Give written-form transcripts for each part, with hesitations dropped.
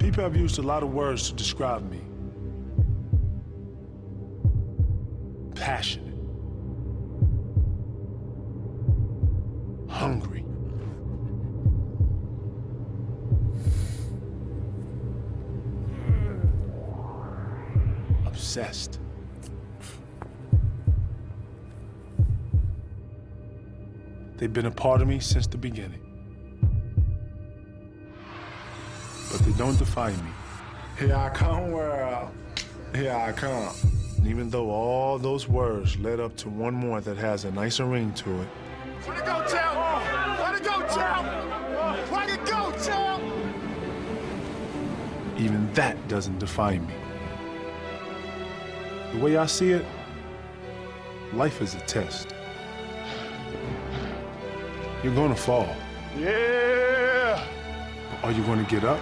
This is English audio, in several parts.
People have used a lot of words to describe me. Passionate. Hungry. Obsessed. They've been a part of me since the beginning. But they don't define me. Here I come, world. Here I come. And even though all those words led up to one more that has a nicer ring to it. Way to go, champ! Way to go, champ! Way to go, champ! Even that doesn't define me. The way I see it, life is a test. You're gonna fall. Yeah! But are you gonna get up?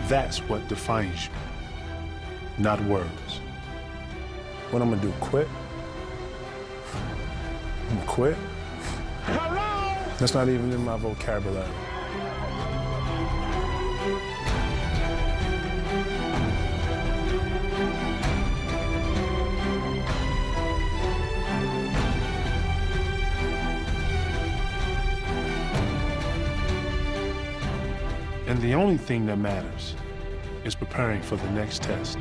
That's what defines you, not words. What I'm gonna do, quit? I'm gonna quit? Hello! That's not even in my vocabulary. And the only thing that matters is preparing for the next test.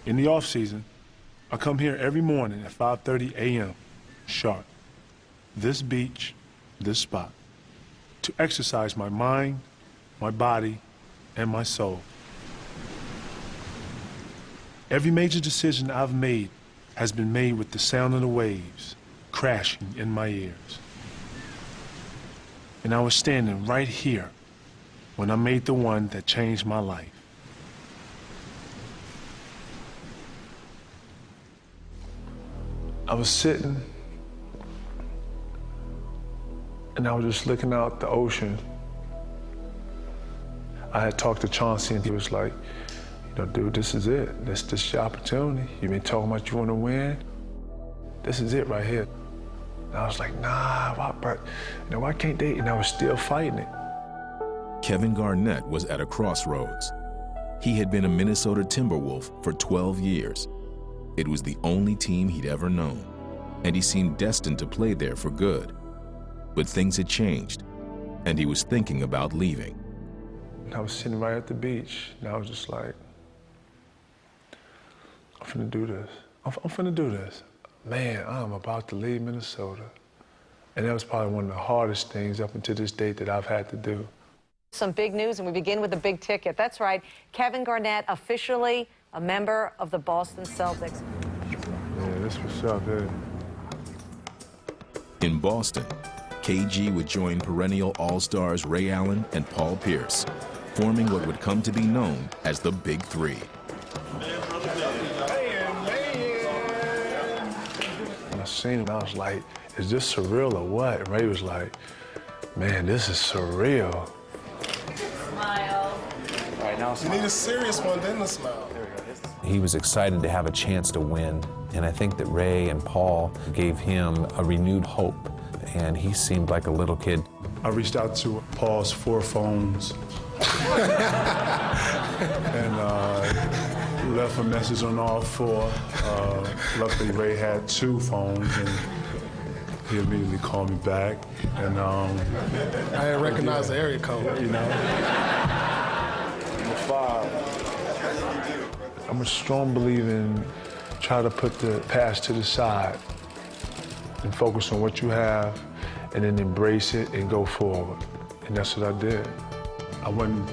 In the off-season, I come here every morning at 5:30 a.m. sharp. This beach, this spot, to exercise my mind, my body, and my soul. Every major decision I've made has been made with the sound of the waves crashing in my ears. And I was standing right here when I made the one that changed my life. I was sitting and I was just looking out the ocean. I had talked to Chauncey and he was like, you know, dude, this is it. This is your opportunity. You've been talking about you want to win. This is it right here. And I was like, nah, why can't they? And I was still fighting it. Kevin Garnett was at a crossroads. He had been a Minnesota Timberwolf for 12 years. It was the only team he'd ever known, and he seemed destined to play there for good. But things had changed, and he was thinking about leaving. And I was sitting right at the beach, and I was just like, I'm finna do this. I'm finna do this. Man, I'm about to leave Minnesota. And that was probably one of the hardest things up until this date that I've had to do. Some big news, and we begin with a big ticket. That's right, Kevin Garnett officially a member of the Boston Celtics. Yeah, this what's up, here. In Boston, KG would join perennial All-Stars Ray Allen and Paul Pierce, forming what would come to be known as the Big Three. When I seen him, I was like, is this surreal or what? And Ray was like, man, this is surreal. Smile. All right, now you need a serious one, then the smile. He was excited to have a chance to win, and I think that Ray and Paul gave him a renewed hope, and he seemed like a little kid. I reached out to Paul's 4 phones and left a message on all 4. Luckily, Ray had 2 phones, and he immediately called me back. And I didn't recognize the area code. You know? Number 5. I'm a strong believer in try to put the past to the side and focus on what you have and then embrace it and go forward. And that's what I did. I wouldn't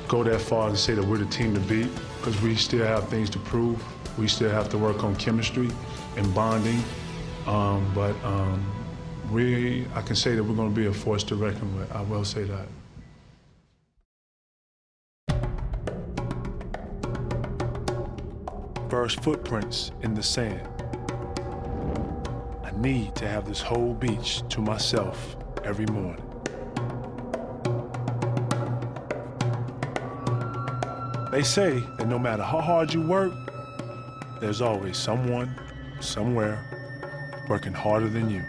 go that far to say that we're the team to beat because we still have things to prove. We still have to work on chemistry and bonding. I can say that we're going to be a force to reckon with. I will say that. First footprints in the sand. I need to have this whole beach to myself every morning. They say that no matter how hard you work, There's always someone, somewhere, working harder than you.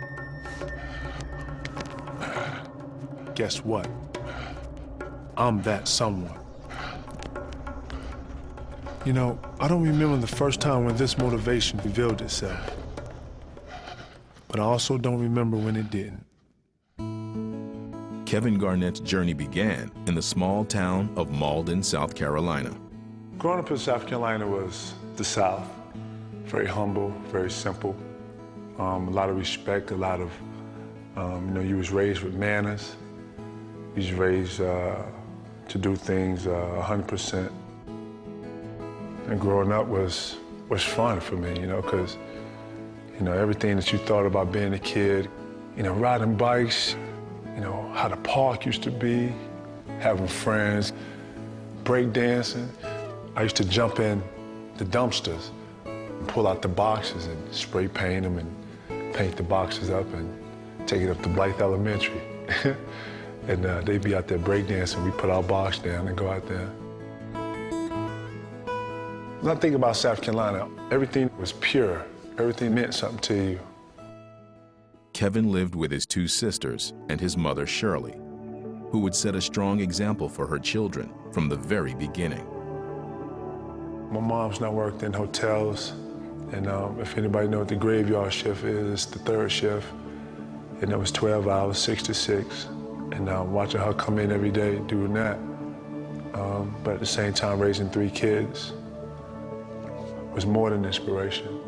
Guess what? I'm that someone. You know, I don't remember the first time when this motivation revealed itself. But I also don't remember when it didn't. Kevin Garnett's journey began in the small town of Malden, South Carolina. Growing up in South Carolina was the South. Very humble, very simple. A lot of respect, a lot of, you know, you was raised with manners. You was raised to do things 100%. And growing up was fun for me, you know, because, you know, everything that you thought about being a kid, you know, riding bikes, you know, how the park used to be, having friends, break dancing. I used to jump in the dumpsters and pull out the boxes and spray paint them and paint the boxes up and take it up to Blythe Elementary. And they'd be out there break dancing. We put our box down and go out there. When I think about South Carolina, everything was pure. Everything meant something to you. Kevin lived with his two sisters and his mother, Shirley, who would set a strong example for her children from the very beginning. My mom's not worked in hotels, and if anybody knows what the graveyard shift is, it's the third shift, and it was 12 hours, 6 to 6, and watching her come in every day doing that, but at the same time raising 3 kids was more than inspiration.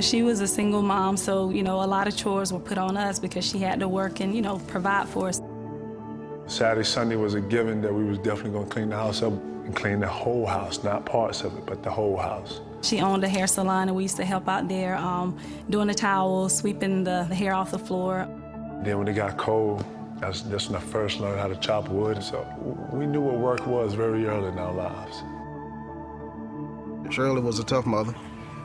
She was a single mom, so, you know, a lot of chores were put on us because she had to work and, you know, provide for us. Saturday, Sunday was a given that we was definitely gonna clean the house up and clean the whole house, not parts of it, but the whole house. She owned a hair salon, and we used to help out there doing the towels, sweeping the hair off the floor. Then when it got cold, that's when I first learned how to chop wood. So we knew what work was very early in our lives. Shirley was a tough mother.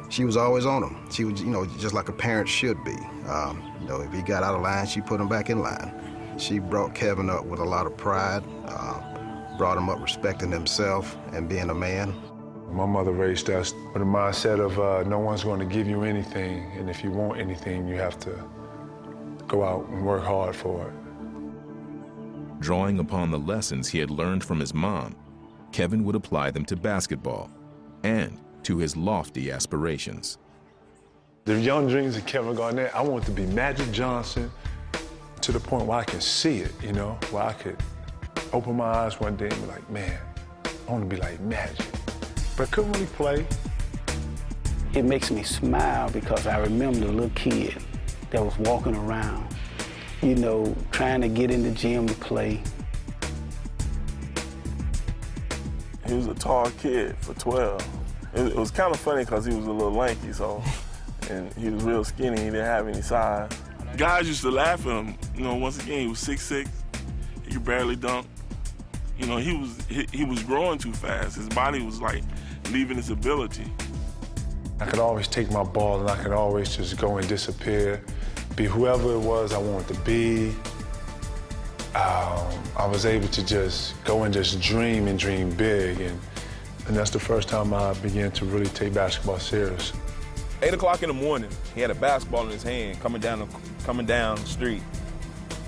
She was always on him. She was, you know, just like a parent should be. You know, if he got out of line, she put him back in line. She brought Kevin up with a lot of pride, brought him up respecting himself and being a man. My mother raised us with a mindset of no one's going to give you anything, and if you want anything, you have to go out and work hard for it. Drawing upon the lessons he had learned from his mom, Kevin would apply them to basketball and to his lofty aspirations. The young dreams of Kevin Garnett, I want to be Magic Johnson to the point where I can see it, you know, where I could open my eyes one day and be like, man, I want to be like Magic. But I couldn't really play. It makes me smile because I remember the little kid that was walking around, you know, trying to get in the gym to play. He was a tall kid for 12. It was kind of funny because he was a little lanky, so, and he was real skinny, he didn't have any size. Guys used to laugh at him, you know, once again, he was 6'6", he could barely dunk. You know, he was growing too fast. His body was like leaving his ability. I could always take my ball and I could always just go and disappear, be whoever it was I wanted to be. I was able to just go and just dream and dream big, and that's the first time I began to really take basketball serious. 8 o'clock in the morning, he had a basketball in his hand coming down the street.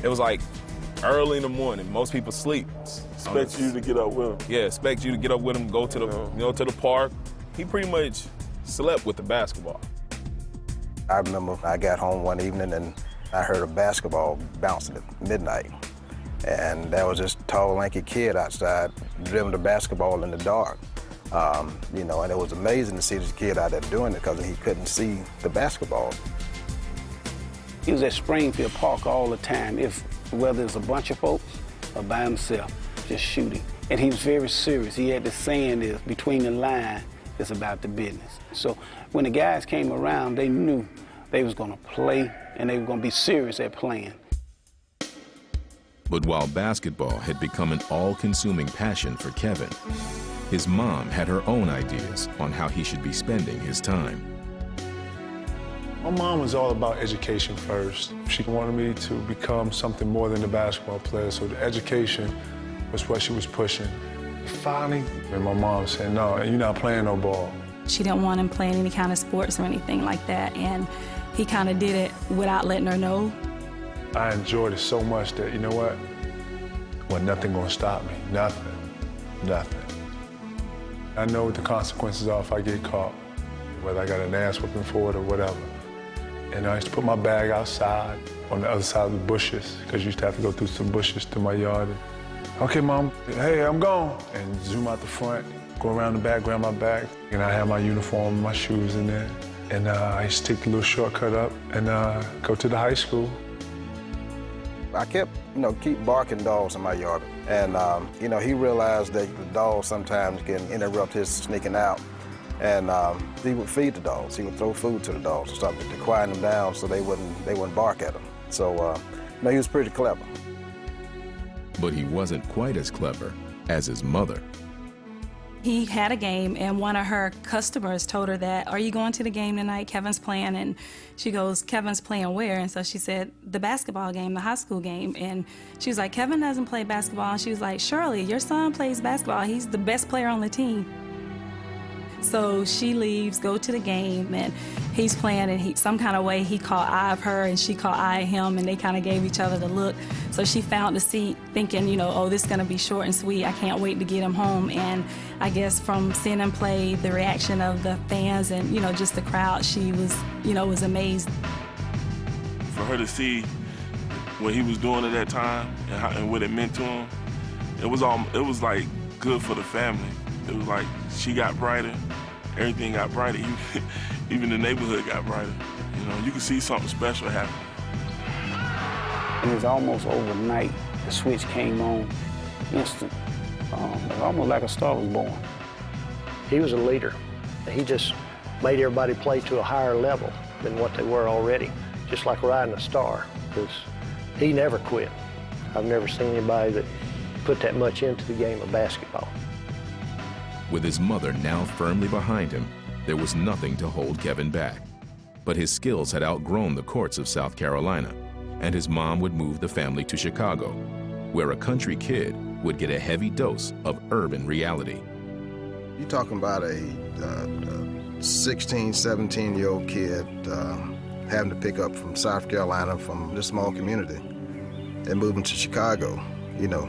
It was like early in the morning. Most people sleep. Expect you to get up with him. Yeah, expect you to get up with him, go to the park. He pretty much slept with the basketball. I remember I got home one evening and I heard a basketball bouncing at midnight. And there was this tall, lanky kid outside dribbling the basketball in the dark. You know, and it was amazing to see this kid out there doing it because he couldn't see the basketball. He was at Springfield Park all the time, whether it's a bunch of folks or by himself, just shooting. And he was very serious. He had this saying is, between the line, it's about the business. So when the guys came around, they knew they was gonna play and they were gonna be serious at playing. But while basketball had become an all-consuming passion for Kevin, his mom had her own ideas on how he should be spending his time. My mom was all about education first. She wanted me to become something more than a basketball player, so the education was what she was pushing. Finally, and my mom said, no, you're not playing no ball. She didn't want him playing any kind of sports or anything like that, and he kind of did it without letting her know. I enjoyed it so much that, you know what? Well, nothing gonna stop me, nothing. I know what the consequences are if I get caught, whether I got an ass whipping for it or whatever. And I used to put my bag outside on the other side of the bushes, because you used to have to go through some bushes to my yard. Okay, Mom, hey, I'm gone. And zoom out the front, go around the back, grab my bag. And I have my uniform and my shoes in there. And I used to take the little shortcut up and go to the high school. I kept, keep barking dogs in my yard. And, he realized that the dogs sometimes can interrupt his sneaking out. And he would feed the dogs. He would throw food to the dogs or something to quiet them down so they wouldn't bark at him. So, he was pretty clever. But he wasn't quite as clever as his mother. He had a game, and one of her customers told her that, "Are you going to the game tonight? Kevin's playing." And she goes, "Kevin's playing where?" And so she said, "The basketball game, the high school game." And she was like, "Kevin doesn't play basketball." And she was like, "Shirley, your son plays basketball. He's the best player on the team." So she leaves, go to the game, and he's playing, and some kind of way he caught eye of her and she caught eye of him, and they kind of gave each other the look. So she found the seat thinking, oh, this is going to be short and sweet. I can't wait to get him home. And I guess from seeing him play, the reaction of the fans and, just the crowd, she was, was amazed. For her to see what he was doing at that time and what it meant to him, it was like good for the family. It was like she got brighter, everything got brighter, even the neighborhood got brighter. You could see something special happen. It was almost overnight. The switch came on, instant. It was almost like a star was born. He was a leader. He just made everybody play to a higher level than what they were already, just like riding a star, because he never quit. I've never seen anybody that put that much into the game of basketball. With his mother now firmly behind him, there was nothing to hold Kevin back. But his skills had outgrown the courts of South Carolina, and his mom would move the family to Chicago, where a country kid would get a heavy dose of urban reality. You're talking about a 16, 17-year-old kid having to pick up from South Carolina, from this small community, and moving to Chicago,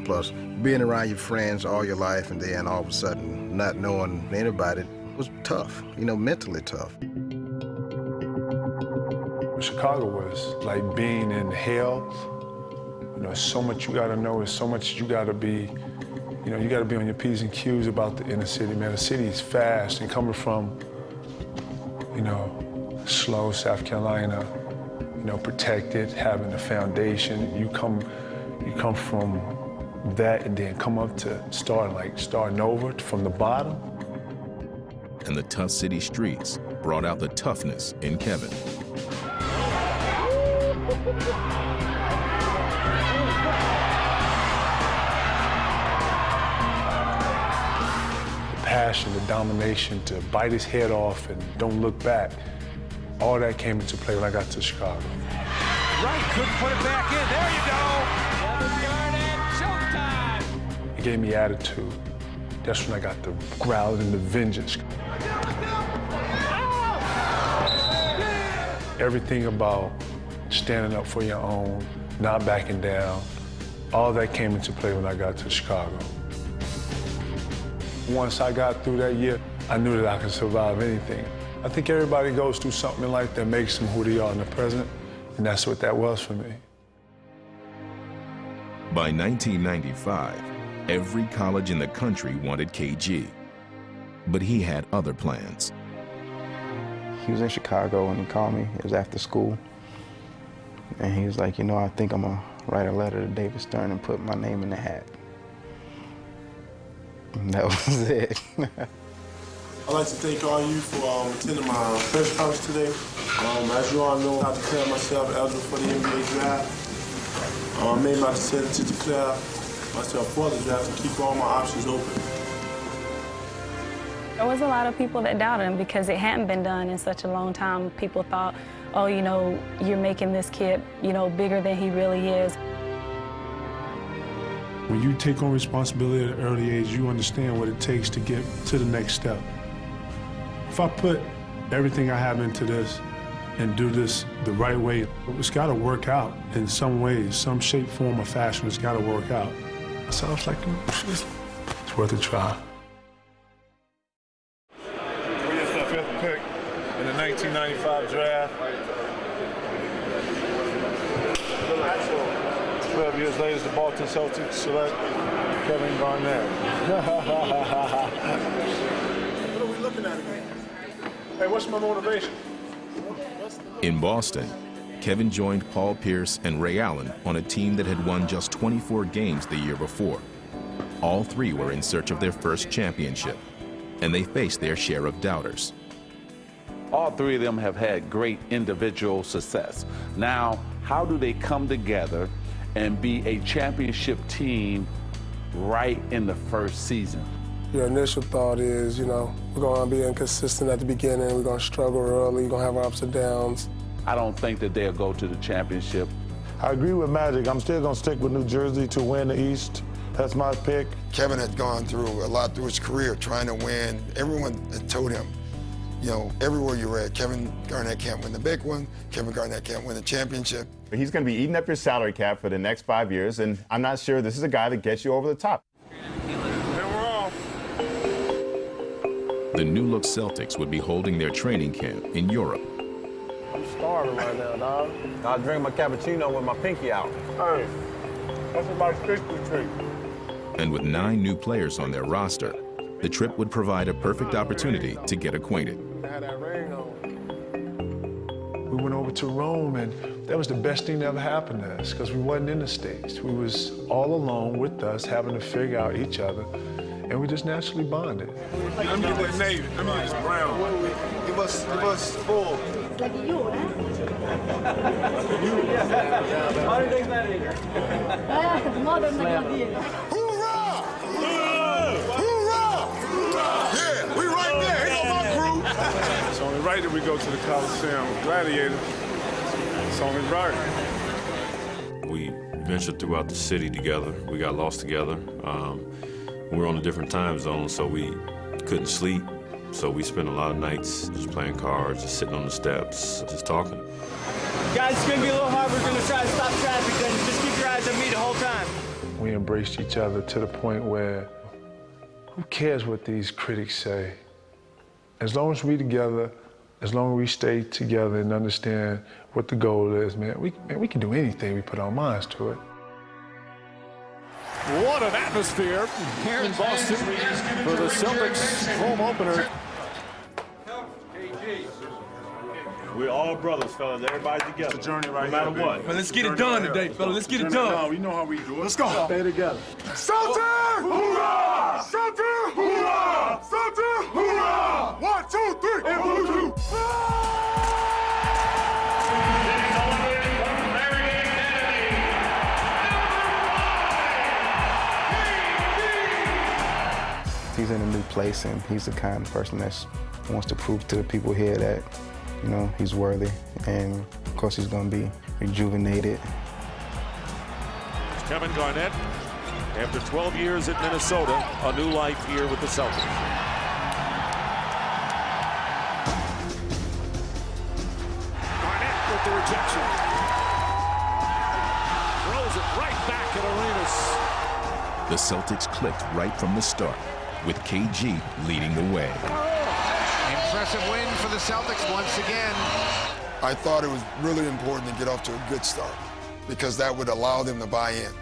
plus being around your friends all your life, and then all of a sudden not knowing anybody was tough, mentally tough. Chicago was like being in hell. So much you gotta know, there's so much you gotta be, you gotta be on your P's and Q's about the inner city, man. The city is fast, and coming from, slow South Carolina, protected, having a foundation, you come from that and then come up to starting over from the bottom. And the tough city streets brought out the toughness in Kevin. The passion, the domination to bite his head off and don't look back, all that came into play when I got to Chicago. Right, couldn't put it back in. There you go. Garnett, showtime. It gave me attitude. That's when I got the growl and the vengeance. Everything about standing up for your own, not backing down, all that came into play when I got to Chicago. Once I got through that year, I knew that I could survive anything. I think everybody goes through something in life that makes them who they are in the present, and that's what that was for me. By 1995, every college in the country wanted KG, but he had other plans. He was in Chicago and he called me. It was after school. And he was like, I think I'm gonna write a letter to David Stern and put my name in the hat. And that was it. I'd like to thank all you for attending my press conference today. As you all know, I declared myself eligible for the NBA draft. I made my decision to declare myself for the draft and keep all my options open. There was a lot of people that doubted him because it hadn't been done in such a long time. People thought, oh, you're making this kid, bigger than he really is. When you take on responsibility at an early age, you understand what it takes to get to the next step. If I put everything I have into this and do this the right way, it's got to work out in some ways, some shape, form, or fashion. It's got to work out. So I was like, it's worth a try. We just the 5th pick in the 1995 draft. 12 years later, the Boston Celtics select Kevin Garnett. What are we looking at again? Hey, what's my motivation? In Boston, Kevin joined Paul Pierce and Ray Allen on a team that had won just 24 games the year before. All three were in search of their first championship, and they faced their share of doubters. All three of them have had great individual success. Now, how do they come together and be a championship team right in the first season? Your initial thought is, you know, we're going to be inconsistent at the beginning, we're going to struggle early, we're going to have our ups and downs. I don't think that they'll go to the championship. I agree with Magic. I'm still going to stick with New Jersey to win the East. That's my pick. Kevin had gone through a lot through his career trying to win. Everyone had told him, you know, everywhere you read, Kevin Garnett can't win the big one, Kevin Garnett can't win the championship. He's going to be eating up your salary cap for the next 5 years, and I'm not sure this is a guy that gets you over the top. The new-look Celtics would be holding their training camp in Europe. I'm starving right now, dog. I drink my cappuccino with my pinky out. Hey, that's what my Christmas tree. And with 9 new players on their roster, the trip would provide a perfect opportunity to get acquainted. I had that ring on. We went over to Rome, and that was the best thing that ever happened to us because we wasn't in the States. We was all alone with us, having to figure out each other, and we just naturally bonded. Let me get that navy. Let me get this brown. Give us full. Like you, huh? Hoorah! Hoorah! Yeah, we right there. Here go my crew. It's only right that we go to the Coliseum Gladiator. It's only right. We ventured throughout the city together. We got lost together. We were on a different time zone, so we couldn't sleep. So we spent a lot of nights just playing cards, just sitting on the steps, just talking. Guys, it's going to be a little hard. We're going to try to stop traffic, then just keep your eyes on me the whole time. We embraced each other to the point where who cares what these critics say? As long as we together, as long as we stay together and understand what the goal is, man, we can do anything we put our minds to it. What an atmosphere here in Boston for the Celtics home opener. We're all brothers, fellas. Everybody together. It's a journey right no matter here, what. baby. Let's get it done today, fellas. Let's get it done. No, we know how we do it. Let's go. Stay together. Celtic! Hoorah! Celtic! Hoorah! Celtic! Hoorah! 1, 2, 3, and 1, 2. He's in a new place, and he's the kind of person that wants to prove to the people here that, you know, he's worthy, and of course he's going to be rejuvenated. Kevin Garnett, after 12 years at Minnesota, a new life here with the Celtics. Garnett with the rejection. Throws it right back at Arenas. The Celtics clicked right from the start, with KG leading the way. Impressive win for the Celtics once again. I thought it was really important to get off to a good start because that would allow them to buy in.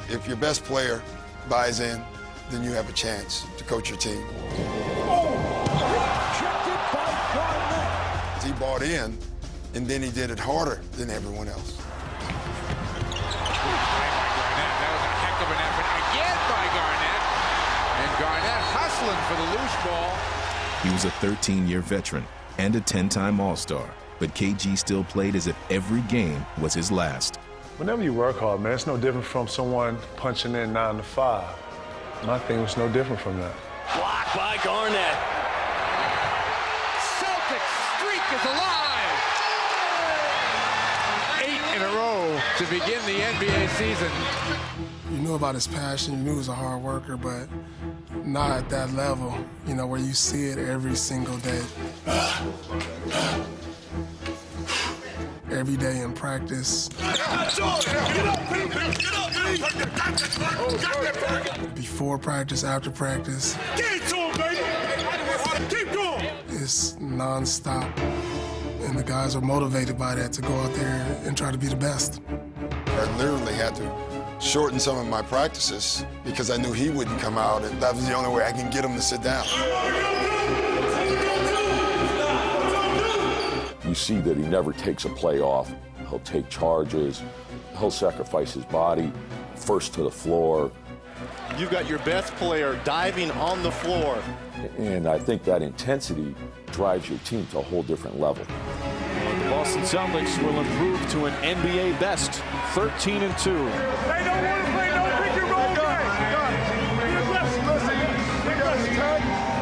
If your best player buys in, then you have a chance to coach your team. He bought in, and then he did it harder than everyone else. Garnett hustling for the loose ball. He was a 13-year veteran and a 10-time All-Star, but KG still played as if every game was his last. Whenever you work hard, man, it's no different from someone punching in 9 to 5. My thing was no different from that. Blocked by Garnett. Celtics streak is alive. 8 in a row to begin the NBA season. You knew about his passion, you knew he was a hard worker, but not at that level, you know, where you see it every single day. Every day in practice. Before practice, after practice. Get to him, baby! Keep going! It's nonstop. And the guys are motivated by that to go out there and try to be the best. I literally had to shorten some of my practices because I knew he wouldn't come out, and that was the only way I can get him to sit down. You see that he never takes a play off. He'll take charges. He'll sacrifice his body first to the floor. You've got your best player diving on the floor. And I think that intensity drives your team to a whole different level. The Boston Celtics will improve to an NBA best, 13-2. They don't want to play no pick and roll We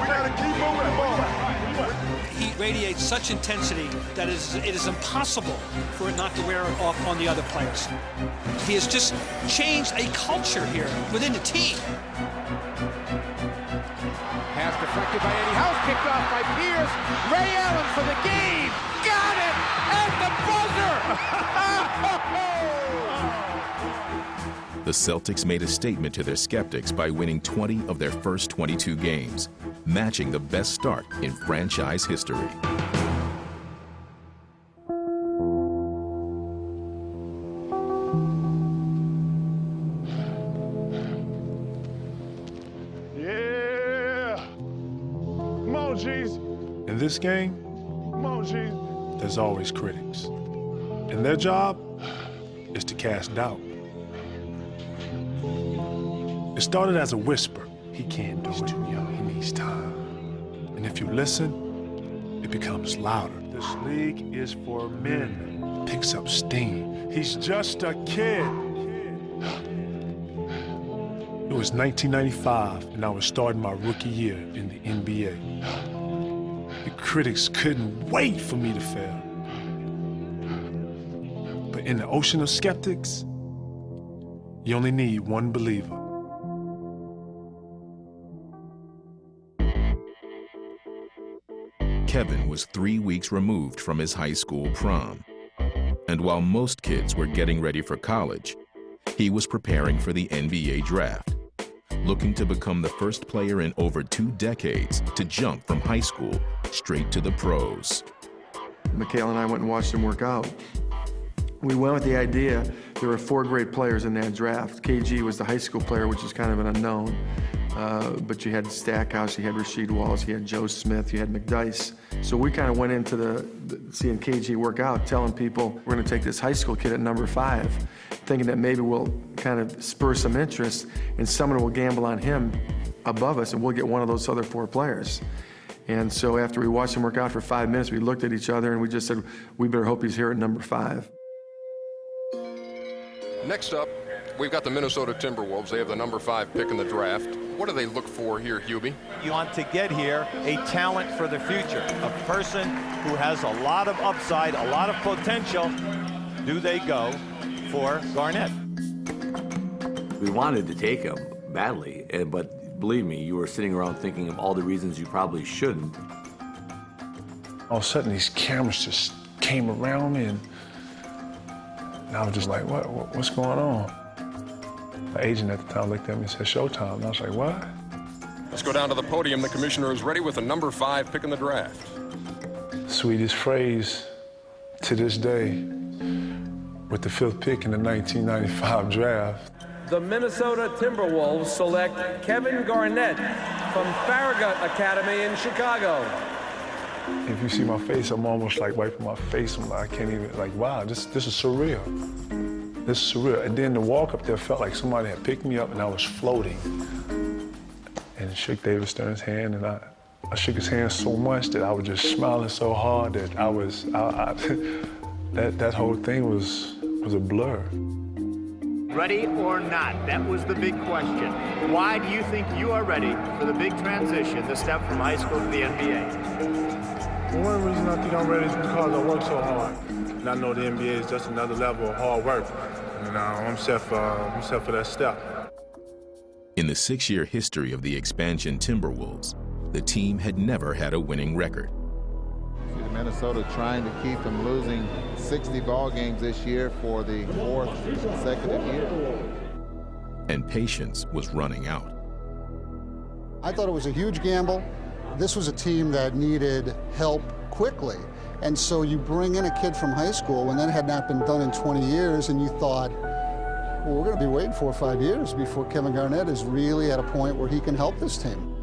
got to keep moving the ball. He radiates such intensity that it is impossible for it not to wear off on the other players. He has just changed a culture here within the team. Pass deflected by Eddie House, picked off by Pierce. Ray Allen for the game. Got it at the buzzer. The Celtics made a statement to their skeptics by winning 20 of their first 22 games, matching the best start in franchise history. Yeah! Come on, G's. In this game, come on, G's. There's always critics. And their job is to cast doubt. It started as a whisper. He can't do it. He's too young. He needs time. And if you listen, it becomes louder. This league is for men. Picks up steam. He's just a kid. It was 1995, and I was starting my rookie year in the NBA. The critics couldn't wait for me to fail. But in the ocean of skeptics, you only need one believer. Kevin was 3 weeks removed from his high school prom. And while most kids were getting ready for college, he was preparing for the NBA draft, looking to become the first player in over 2 decades to jump from high school straight to the pros. Mikhail and I went and watched him work out. We went with the idea there were 4 great players in that draft. KG was the high school player, which is kind of an unknown. But you had Stackhouse, you had Rasheed Wallace, you had Joe Smith, you had McDyess. So we kind of went into seeing KG work out, telling people we're going to take this high school kid at number 5, thinking that maybe we'll kind of spur some interest and someone will gamble on him above us and we'll get one of those other 4 players. And so after we watched him work out for 5 minutes, we looked at each other and we just said, we better hope he's here at number 5. Next up, we've got the Minnesota Timberwolves. They have the number 5 pick in the draft. What do they look for here, Hubie? You want to get here a talent for the future, a person who has a lot of upside, a lot of potential. Do they go for Garnett? We wanted to take him badly, but believe me, you were sitting around thinking of all the reasons you probably shouldn't. All of a sudden, these cameras just came around me, and I was just like, what's going on? My agent at the time looked at me and said, showtime. And I was like, what? Let's go down to the podium. The commissioner is ready with the number 5 pick in the draft. Sweetest phrase to this day with the 5th pick in the 1995 draft. The Minnesota Timberwolves select Kevin Garnett from Farragut Academy in Chicago. If you see my face, I'm almost like wiping my face. I can't even, like, wow, this is surreal. This is surreal. And then the walk up there felt like somebody had picked me up and I was floating. And shook David Stern's hand, and I shook his hand so much that I was just smiling so hard that that whole thing was a blur. Ready or not? That was the big question. Why do you think you are ready for the big transition, the step from high school to the NBA? Well, one reason I think I'm ready is because I work so hard. And I know the NBA is just another level of hard work. And I'm set for that step. In the 6-year history of the expansion Timberwolves, the team had never had a winning record. See the Minnesota trying to keep from losing 60 ball games this year for the 4th consecutive year. And patience was running out. I thought it was a huge gamble. This was a team that needed help quickly. And so you bring in a kid from high school when that had not been done in 20 years, and you thought, well, we're going to be waiting 4 or 5 years before Kevin Garnett is really at a point where he can help this team.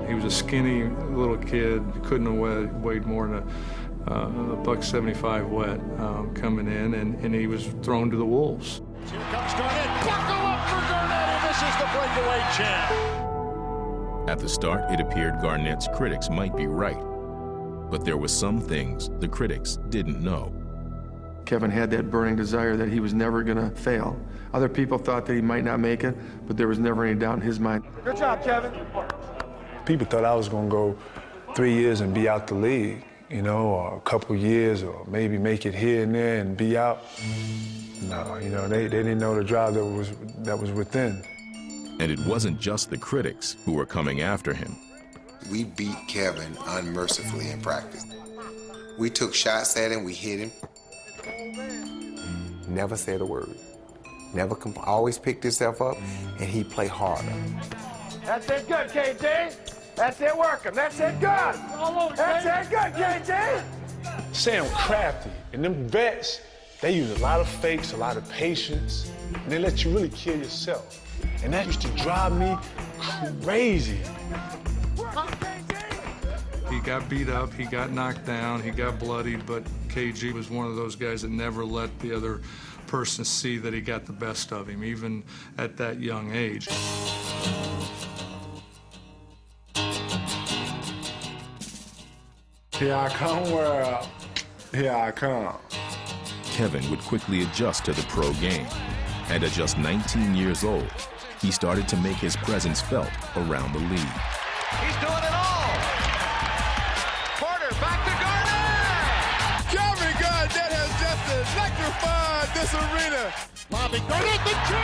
He was a skinny little kid, couldn't have weighed more than a $175 wet coming in, and he was thrown to the Wolves. Here comes Garnett. Buckle up for Garnett, and this is the breakaway champ. At the start, it appeared Garnett's critics might be right. But there were some things the critics didn't know. Kevin had that burning desire that he was never going to fail. Other people thought that he might not make it, but there was never any doubt in his mind. Good job, Kevin. People thought I was going to go 3 years and be out the league, you know, or a couple years, or maybe make it here and there and be out. No, you know, they didn't know the drive that was within. And it wasn't just the critics who were coming after him. We beat Kevin unmercifully in practice. We took shots at him, we hit him. Never said a word. Never always picked himself up, and he played harder. That's it good, KJ. That's it working. That's it good. That's it good, KJ. Sam crafty, and them vets, they use a lot of fakes, a lot of patience, and they let you really kill yourself. And that used to drive me crazy. He got beat up, he got knocked down, he got bloodied, but KG was one of those guys that never let the other person see that he got the best of him, even at that young age. Here I come, world. Here I come. Kevin would quickly adjust to the pro game. And at just 19 years old, he started to make his presence felt around the league. He's doing it all. Porter back to Garnett. Kevin Garnett has just electrified this arena. Bobby Garnett, the jam.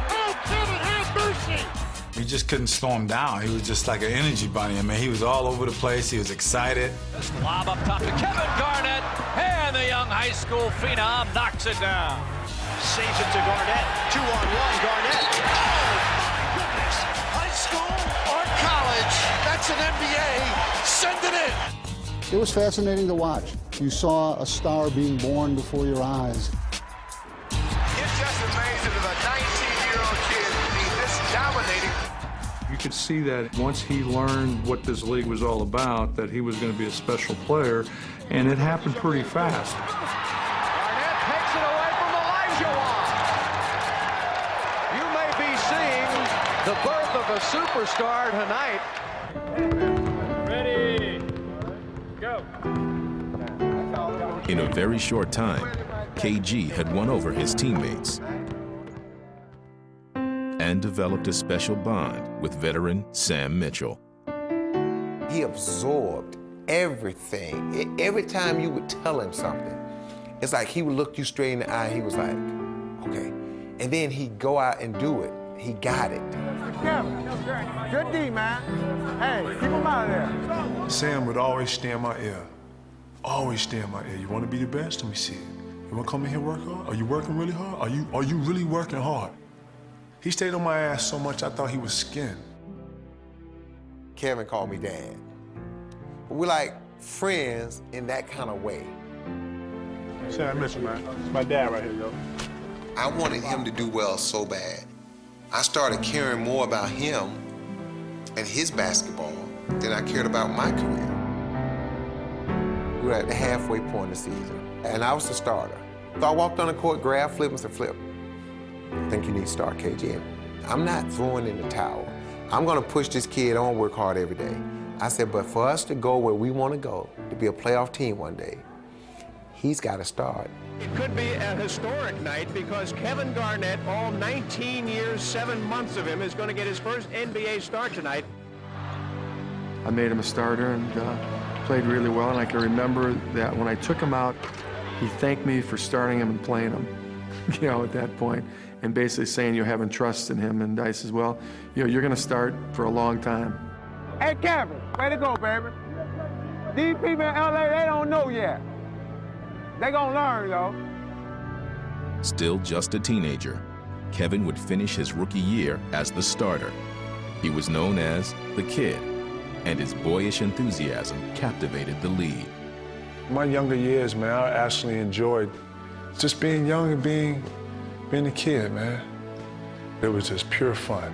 Oh, Kevin, have mercy. We just couldn't slow him down. He was just like an energy bunny. I mean, he was all over the place. He was excited. This lob up top to Kevin Garnett, and the young high school phenom knocks it down. Saves it to Garnett. 2-on-1, Garnett. Oh, my goodness. High school or college, that's an NBA. Send it in. It was fascinating to watch. You saw a star being born before your eyes. It's just amazing that a 19-year-old kid can be this dominating. You could see that once he learned what this league was all about, that he was going to be a special player, and it happened pretty fast. Garnett takes it away from Elijah. You may be seeing the birth of a superstar tonight. Ready, go. In a very short time, KG had won over his teammates and developed a special bond with veteran Sam Mitchell. He absorbed everything. Every time you would tell him something, it's like he would look you straight in the eye. He was like, okay. And then he'd go out and do it. He got it. Good D, man. Hey, keep him out of there. Sam would always stay in my ear. Always stay in my ear. You want to be the best? Let me see it. You want to come in here and work hard? Are you working really hard? Are you really working hard? He stayed on my ass so much I thought he was skinned. Kevin called me dad. But we're like friends in that kind of way. Sam Mitchell, man. It's my dad right here, yo. I wanted him to do well so bad. I started caring more about him and his basketball than I cared about my career. We were at the halfway point of the season, and I was the starter. So I walked on the court, grabbed Flip, and said, Flip, I think you need to start KG. I'm not throwing in the towel. I'm gonna push this kid on, work hard every day. I said, but for us to go where we want to go, to be a playoff team one day, he's got to start. It could be a historic night because Kevin Garnett, all 19 years, 7 months of him, is going to get his first NBA start tonight. I made him a starter and played really well, and I can remember that when I took him out, he thanked me for starting him and playing him, you know, at that point. and basically saying you're having trust in him. And Dice says, well, you're going to start for a long time. Hey, Kevin, way to go, baby. These people in LA, they don't know yet. They gonna learn, though. Still just a teenager, Kevin would finish his rookie year as the starter. He was known as the Kid, and his boyish enthusiasm captivated the league. My younger years, man, I actually enjoyed just being young and being a kid, man. It was just pure fun.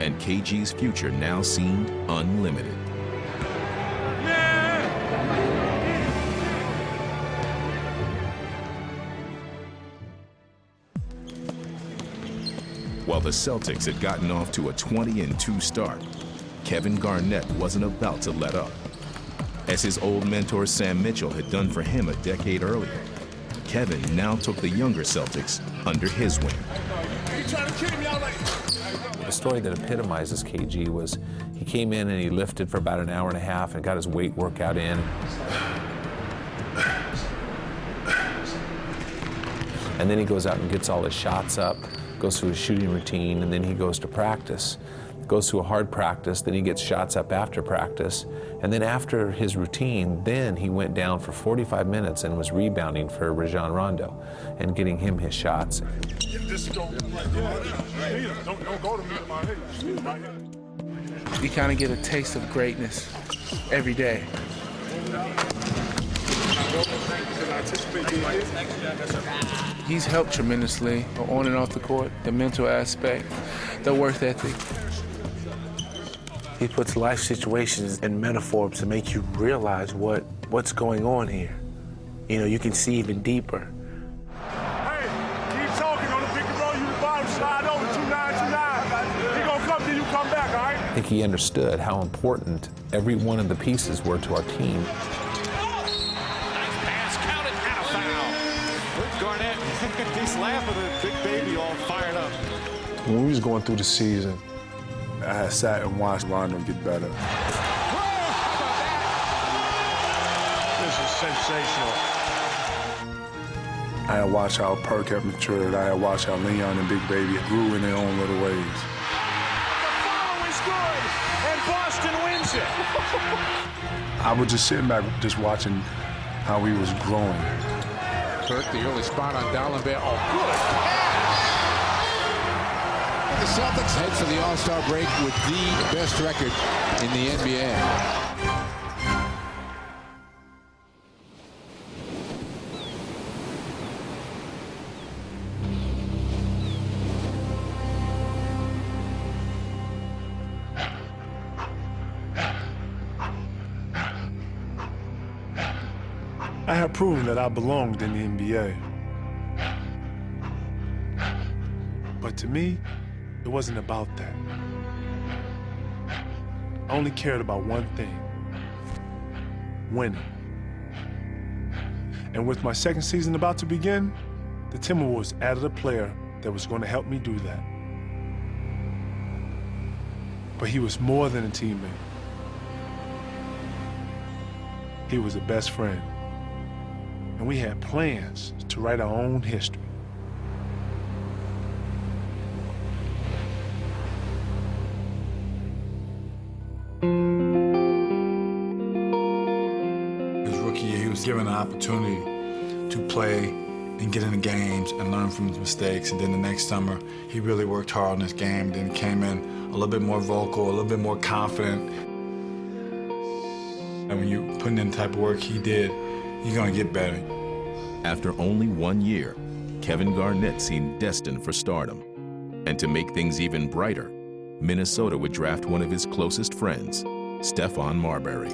And KG's future now seemed unlimited. While the Celtics had gotten off to a 20-2 start, Kevin Garnett wasn't about to let up. As his old mentor Sam Mitchell had done for him a decade earlier, Kevin now took the younger Celtics under his wing. The story that epitomizes KG was he came in and he lifted for about an hour and a half and got his weight workout in. And then he goes out and gets all his shots up, goes through his shooting routine, and then he goes to practice. Goes through a hard practice, then he gets shots up after practice, and then after his routine, then he went down for 45 minutes and was rebounding for Rajon Rondo and getting him his shots. You kind of get a taste of greatness every day. He's helped tremendously on and off the court, the mental aspect, the work ethic. He puts life situations in metaphor to make you realize what's going on here. You know, you can see even deeper. Hey, keep talking on the pick and roll. You the bottom, slide over 2-9-2-9. He gonna come till you come back, all right? I think he understood how important every one of the pieces were to our team. Nice pass, count it, and a foul. Garnett, he's laughing at Big Baby all fired up. When we was going through the season, I had sat and watched Rondo get better. This is sensational. I had watched how Perk had matured. I had watched how Leon and Big Baby grew in their own little ways. The follow is good, and Boston wins it. I was just sitting back, just watching how he was growing. Perk, the early spot on Dallenberg. Oh, good. The Celtics head for the All-Star break with the best record in the NBA. I had proven that I belonged in the NBA. But to me, it wasn't about that. I only cared about one thing: winning. And with my second season about to begin, the Timberwolves added a player that was going to help me do that. But he was more than a teammate. He was a best friend. And we had plans to write our own history. His rookie year, he was given an opportunity to play and get into games and learn from his mistakes. And then the next summer, he really worked hard on his game, then came in a little bit more vocal, a little bit more confident. And when you put in the type of work he did, you're gonna get better. After only 1 year, Kevin Garnett seemed destined for stardom. And to make things even brighter, Minnesota would draft one of his closest friends, Stephon Marbury.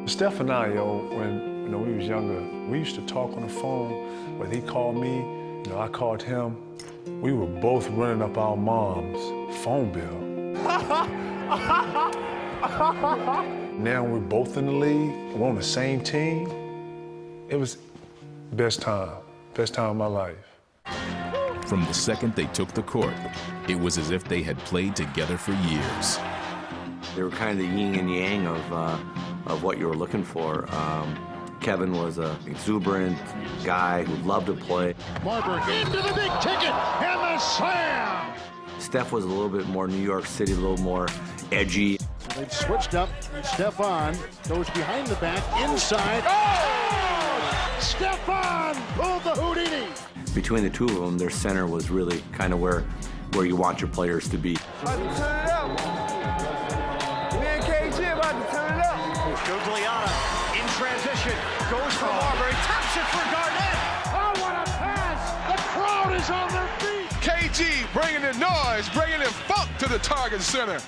Steph and I, when we was younger, we used to talk on the phone. Whether he called me, I called him. We were both running up our mom's phone bill. Now we're both in the league. We're on the same team. It was the best time of my life. From the second they took the court, it was as if they had played together for years. They were kind of the yin and yang of what you were looking for. Kevin was an exuberant guy who loved to play. Marbury into the big ticket and the slam. Steph was a little bit more New York City, a little more edgy. They've switched up. Stephon goes behind the back, inside. Oh! Stephon pulled the Houdini. Between the two of them, their center was really kind of where you want your players to be. About to turn it up. Me and KG about to turn it up. Gugliana in transition, goes for Marbury, taps it for Garnett. Oh, what a pass! The crowd is on their feet. KG bringing the noise, bringing the funk to the Target Center.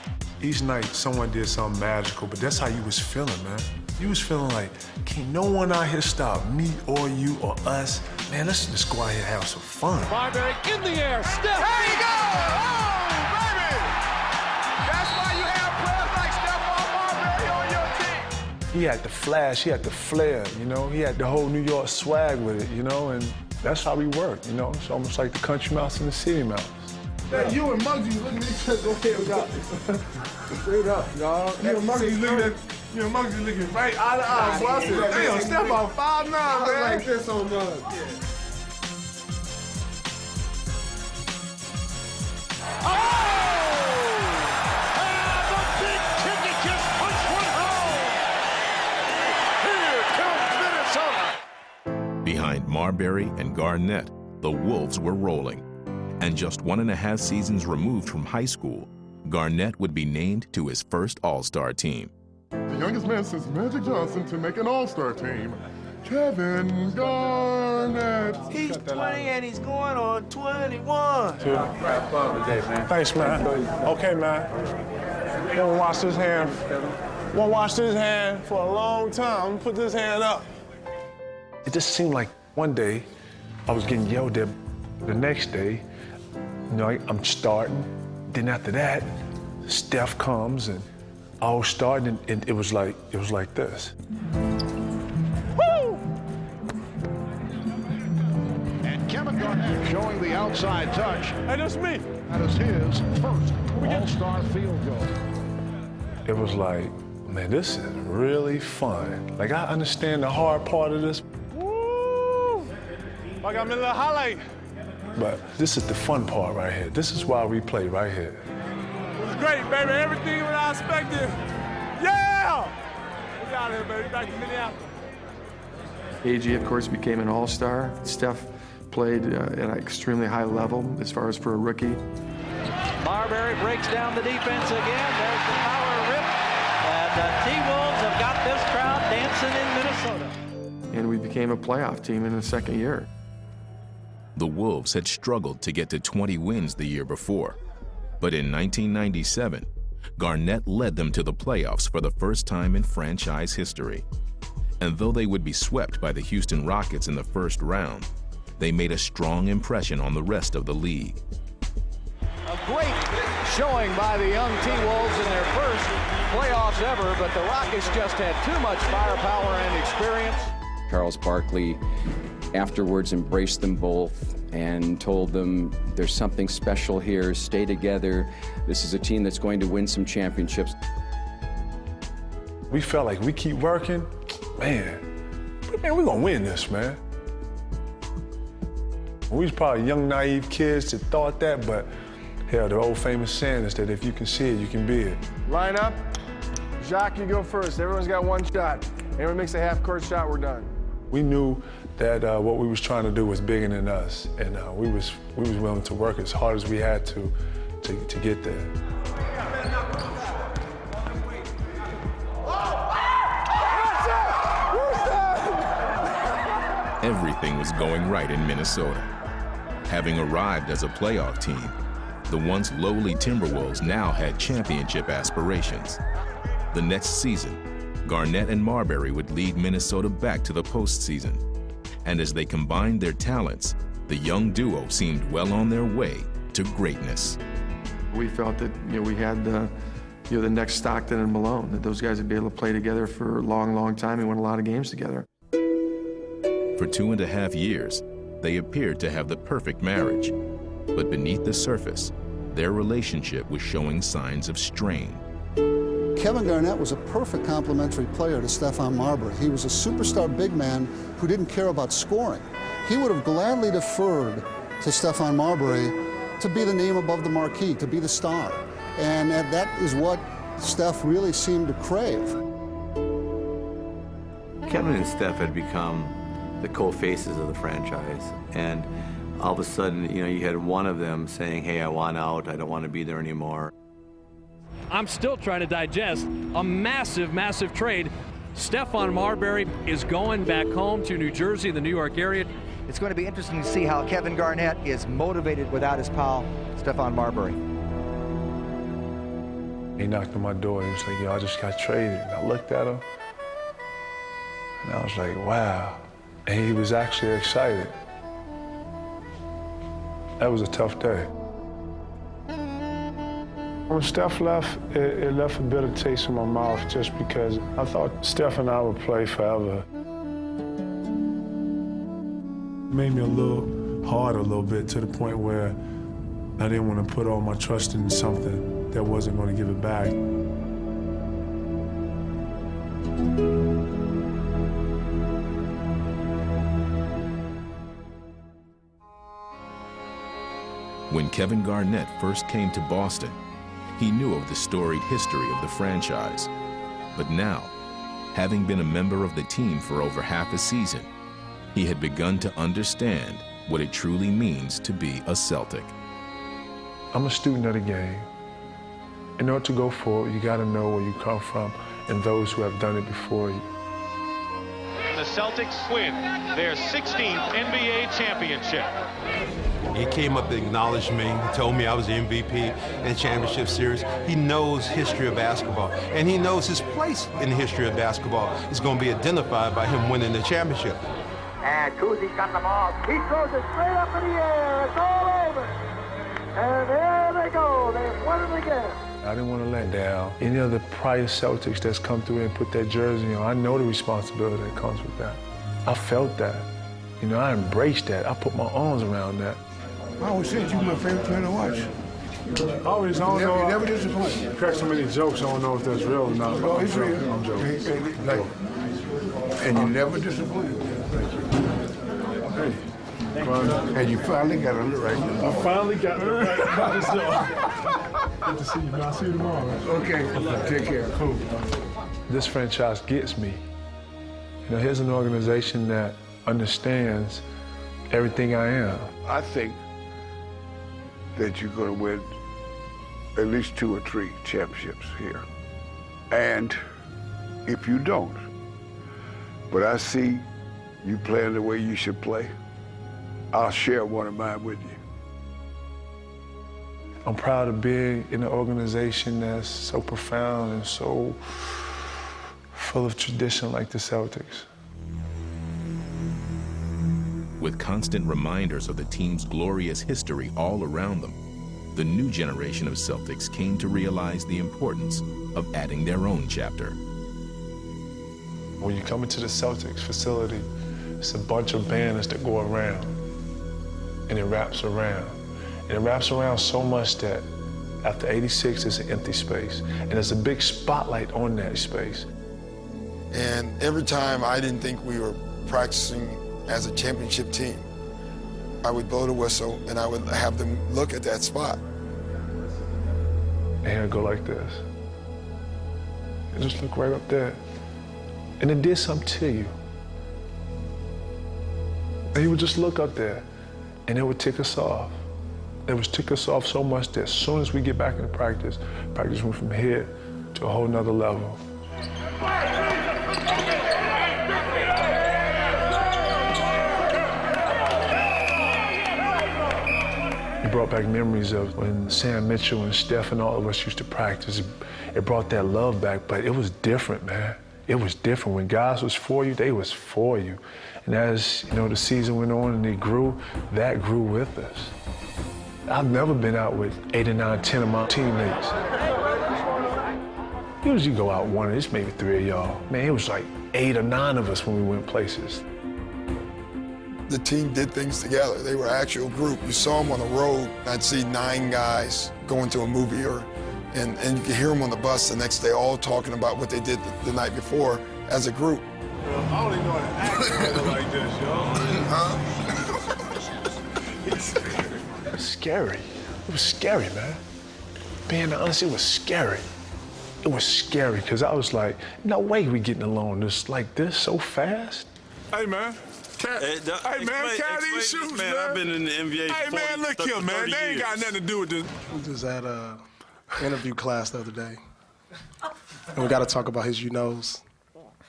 Each night, someone did something magical, but that's how you was feeling, man. You was feeling like, can't no one out here stop me or you or us. Man, let's just go out here and have some fun. Marbury in the air, Steph. There you go! Oh, baby! That's why you have players like Stephon Marbury on your team. He had the flash, he had the flair, you know? He had the whole New York swag with it, you know? And that's how we work, you know? It's almost like the country mouse and the city mouse. Hey, you and Muggsy looking at each other. Go ahead, y'all. Straight up, y'all. You and Muggsy looking right eye to eye. Boy, I said, damn, Steph on 5'9", man. Like this on Muggs. Oh! And the big ticket just punched one home. Here comes Minnesota. Behind Marbury and Garnett, the Wolves were rolling. And just 1.5 seasons removed from high school, Garnett would be named to his first All-Star team. The youngest man since Magic Johnson to make an All-Star team, Kevin Garnett. He's 20 and he's going on 21. Thanks, man. Okay, man. Won't wash this hand. Won't wash this hand for a long time. I'm gonna put this hand up. It just seemed like one day I was getting yelled at. The next day, you know, I'm starting. Then after that, Steph comes and I was starting, and it was like this. Woo! And Kevin Garnett showing the outside touch. Hey, that's me. That is his first All-Star field goal. It was like, man, this is really fun. Like, I understand the hard part of this. Woo! I got me a little highlight. But this is the fun part right here. This is why we play right here. It was great, baby. Everything what I expected. Yeah! We out here, baby. Back to Minneapolis. KG, of course, became an all-star. Steph played at an extremely high level as far as for a rookie. Marbury breaks down the defense again. There's the power rip. And the T-Wolves have got this crowd dancing in Minnesota. And we became a playoff team in the second year. The Wolves had struggled to get to 20 wins the year before. But in 1997, Garnett led them to the playoffs for the first time in franchise history. And though they would be swept by the Houston Rockets in the first round, they made a strong impression on the rest of the league. A great showing by the young T-Wolves in their first playoffs ever, but the Rockets just had too much firepower and experience. Charles Barkley afterwards embraced them both and told them there's something special here, stay together. This is a team that's going to win some championships. We felt like we keep working, man, we're gonna win this, man. We was probably young, naive kids that thought that, but hell, the old famous saying is that if you can see it, you can be it. Line up. Jacques, you go first. Everyone's got one shot. Everyone makes a half-court shot, we're done. We knew that what we was trying to do was bigger than us, and we was willing to work as hard as we had to get there. Everything was going right in Minnesota. Having arrived as a playoff team, the once lowly Timberwolves now had championship aspirations. The next season, Garnett and Marbury would lead Minnesota back to the postseason. And as they combined their talents, the young duo seemed well on their way to greatness. We felt that we had the next Stockton and Malone, that those guys would be able to play together for a long, long time and win a lot of games together. For 2.5 years, they appeared to have the perfect marriage. But beneath the surface, their relationship was showing signs of strain. Kevin Garnett was a perfect complementary player to Stephon Marbury. He was a superstar big man who didn't care about scoring. He would have gladly deferred to Stephon Marbury to be the name above the marquee, to be the star. And that is what Steph really seemed to crave. Kevin and Steph had become the co-faces of the franchise, and all of a sudden, you know, you had one of them saying, hey, I want out, I don't want to be there anymore. I'm still trying to digest a massive, massive trade. Stephon Marbury is going back home to New Jersey, the New York area. It's going to be interesting to see how Kevin Garnett is motivated without his pal, Stephon Marbury. He knocked on my door. He was like, yo, I just got traded. And I looked at him, and I was like, wow. And he was actually excited. That was a tough day. When Steph left, it left a bitter taste in my mouth just because I thought Steph and I would play forever. It made me a little hard a little bit, to the point where I didn't want to put all my trust in something that wasn't going to give it back. When Kevin Garnett first came to Boston, he knew of the storied history of the franchise. But now, having been a member of the team for over half a season, he had begun to understand what it truly means to be a Celtic. I'm a student of the game. In order to go forward, you got to know where you come from and those who have done it before you. The Celtics win their 16th NBA championship. He came up and acknowledged me. He told me I was the MVP in the championship series. He knows history of basketball, and he knows his place in the history of basketball is going to be identified by him winning the championship. And Kuzie's got the ball. He throws it straight up in the air. It's all over. And there they go. They've won it again. I didn't want to let down any of the prior Celtics that's come through and put that jersey on. I know the responsibility that comes with that. I felt that. You know, I embraced that. I put my arms around that. I always said you were my favorite player to watch. I never disappointed. You crack so many jokes, I don't know if that's real or not. No, it's real. I'm joking. And you never disappointed. Hey. And you finally got it right. I finally got it right. Good to see you. I'll see you tomorrow. Okay. Take care. Cool. This franchise gets me. You know, here's an organization that understands everything I am. I think that you're going to win at least 2 or 3 championships here. And if you don't, but I see you playing the way you should play, I'll share one of mine with you. I'm proud of being in an organization that's so profound and so full of tradition like the Celtics. With constant reminders of the team's glorious history all around them, the new generation of Celtics came to realize the importance of adding their own chapter. When you come into the Celtics facility, it's a bunch of banners that go around, and it wraps around. And it wraps around so much that after 86, there's an empty space, and there's a big spotlight on that space. And every time I didn't think we were practicing as a championship team, I would blow the whistle and I would have them look at that spot. And I'd go like this. And just look right up there. And it did something to you. And you would just look up there and it would tick us off. It would tick us off so much that as soon as we get back into practice went from here to a whole nother level. It brought back memories of when Sam Mitchell and Steph and all of us used to practice. It brought that love back, but it was different, man. It was different. When guys was for you, they was for you. And as, you know, the season went on and it grew, that grew with us. I've never been out with 8 or 9, 10 of my teammates. Usually go out one, it's maybe 3 of y'all. Man, it was like 8 or 9 of us when we went places. The team did things together. They were an actual group. You saw them on the road. I'd see 9 guys going to a movie And you can hear them on the bus the next day all talking about what they did the night before as a group. I only know how to act like this, yo. Huh? It was scary. It was scary, man. Being honest, it was scary. It was scary because I was like, no way we getting along this like this so fast. Hey, man. Hey, man, carry these shoes, man. I've been in the NBA Hey, man, look here, man. They ain't got nothing to do with this. We just had a interview class the other day. And we got to talk about his you-knows.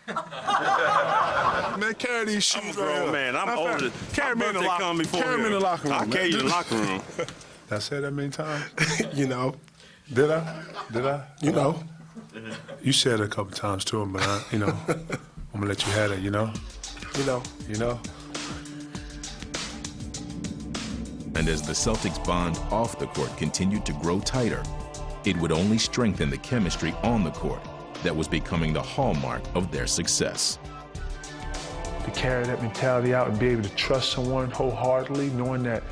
Man, carry these shoes. I'm a grown man. I'm older. Carry me in the locker room. Carry me in the locker room. I'll carry you in the locker room. I said that many times? You know. Did I? Did I? You know. You said it a couple times to him, but I'm gonna let you have it, you know? You know. You know? And as the Celtics' bond off the court continued to grow tighter, it would only strengthen the chemistry on the court that was becoming the hallmark of their success. To carry that mentality out and be able to trust someone wholeheartedly, knowing that,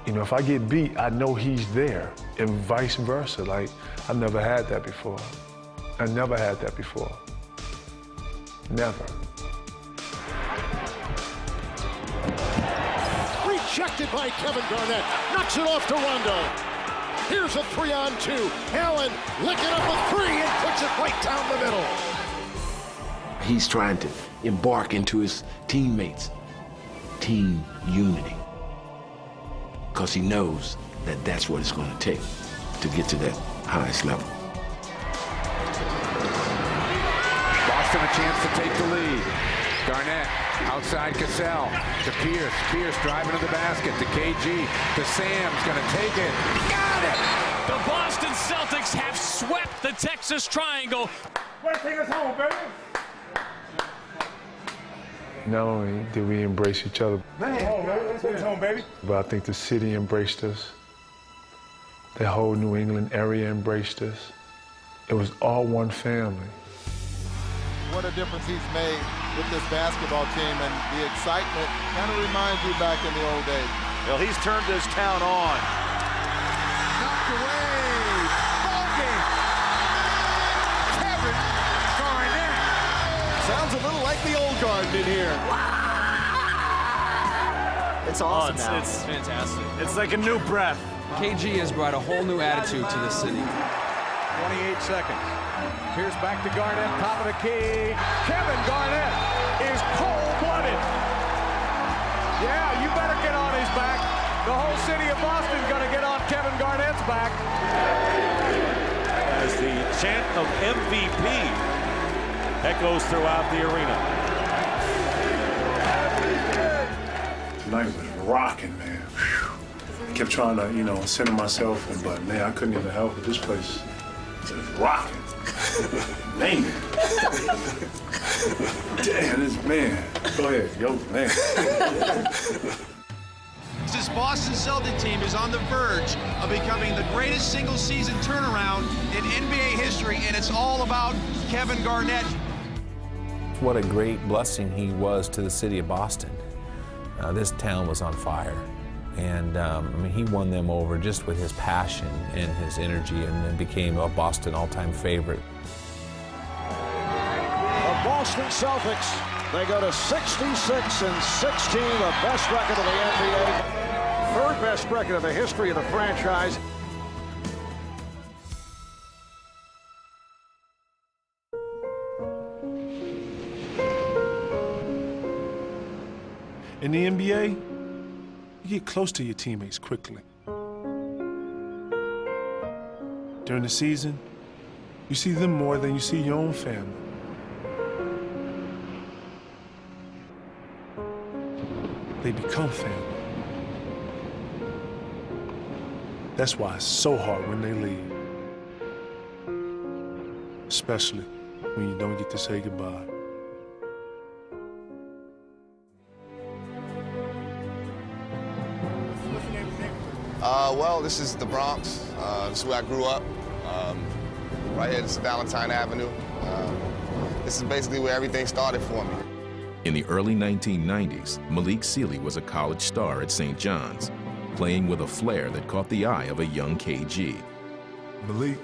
if I get beat, I know he's there, and vice versa. Like, I never had that before. I never had that before. Never. Rejected by Kevin Garnett. Knocks it off to Rondo. Here's a 3-on-2. Allen licking up a three and puts it right down the middle. He's trying to embark into his teammates' team unity, because he knows that that's what it's going to take to get to that highest level. Boston a chance to take the lead. Garnett outside Cassell to Pierce. Pierce driving to the basket to KG. To Sam's going to take it. Got it! The Boston Celtics have swept the Texas Triangle. Take us home, baby. Not only did we embrace each other, Let's take us home, baby. but I think the city embraced us. The whole New England area embraced us. It was all one family. What a difference he's made with this basketball team, and the excitement kind of reminds you back in the old days. Well, he's turned this town on. Knocked away. Ball game. Kevin Garnett. Sounds a little like the old Garden in here. It's awesome now. It's fantastic. It's like a new breath. KG has brought a whole new attitude to the city. 28 seconds. Here's back to Garnett, top of the key. Kevin Garnett is cold-blooded. Yeah, you better get on his back. The whole city of Boston's going to get on Kevin Garnett's back. As the chant of MVP echoes throughout the arena. Tonight was rocking, man. Whew. I kept trying to, center myself, but man, I couldn't even help it. This place is rocking. Man. Damn, this man. Go ahead, yo, man. This Boston Celtic team is on the verge of becoming the greatest single-season turnaround in NBA history, and it's all about Kevin Garnett. What a great blessing he was to the city of Boston. This town was on fire. And he won them over just with his passion and his energy, and then became a Boston all-time favorite. The Boston Celtics, they go to 66-16, the best record of the NBA, third best record of the history of the franchise. In the NBA, you get close to your teammates quickly. During the season, you see them more than you see your own family. They become family. That's why it's so hard when they leave. Especially when you don't get to say goodbye. Well, this is the Bronx. This is where I grew up. Right here, this is Valentine Avenue. This is basically where everything started for me. In the early 1990s, Malik Sealy was a college star at St. John's, playing with a flair that caught the eye of a young KG. Malik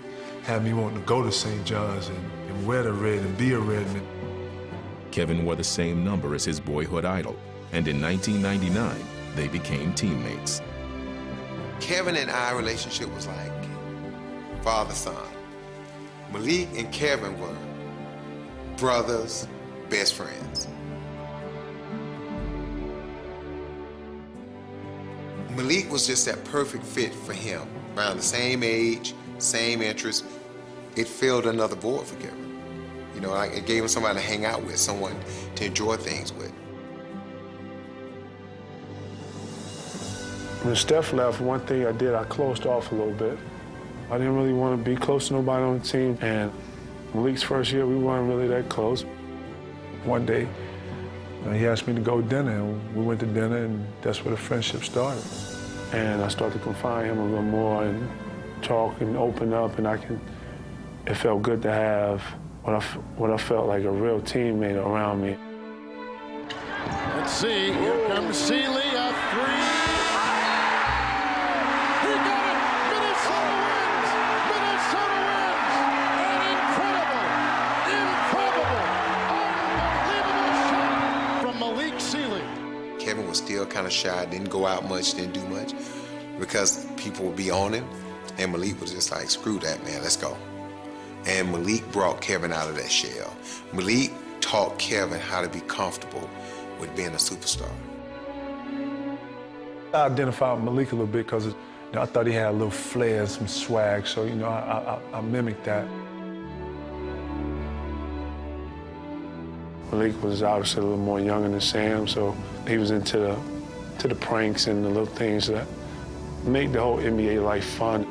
had me wanting to go to St. John's and wear the red and be a Redman. Kevin wore the same number as his boyhood idol, and in 1999, they became teammates. Kevin and I relationship was like father-son. Malik and Kevin were brothers, best friends. Malik was just that perfect fit for him. Around the same age, same interests. It filled another void for Kevin. You know, it gave him somebody to hang out with, someone to enjoy things with. When Steph left, one thing I did, I closed off a little bit. I didn't really want to be close to nobody on the team, and Malik's first year, we weren't really that close. One day, he asked me to go to dinner, and we went to dinner, and that's where the friendship started. And I started to confide in him a little more and talk and open up, and it felt good to have what I felt like a real teammate around me. Let's see, here comes Sealy, a three. He got it! Minnesota wins! Minnesota wins! An incredible, unbelievable shot from Malik Sealy. Kevin was still kind of shy, didn't go out much, didn't do much, because people would be on him, and Malik was just like, screw that, man, let's go. And Malik brought Kevin out of that shell. Malik taught Kevin how to be comfortable with being a superstar. I identified with Malik a little bit because I thought he had a little flair and some swag, so I mimicked that. Malik was obviously a little more younger than Sam, so he was into the pranks and the little things that make the whole NBA life fun.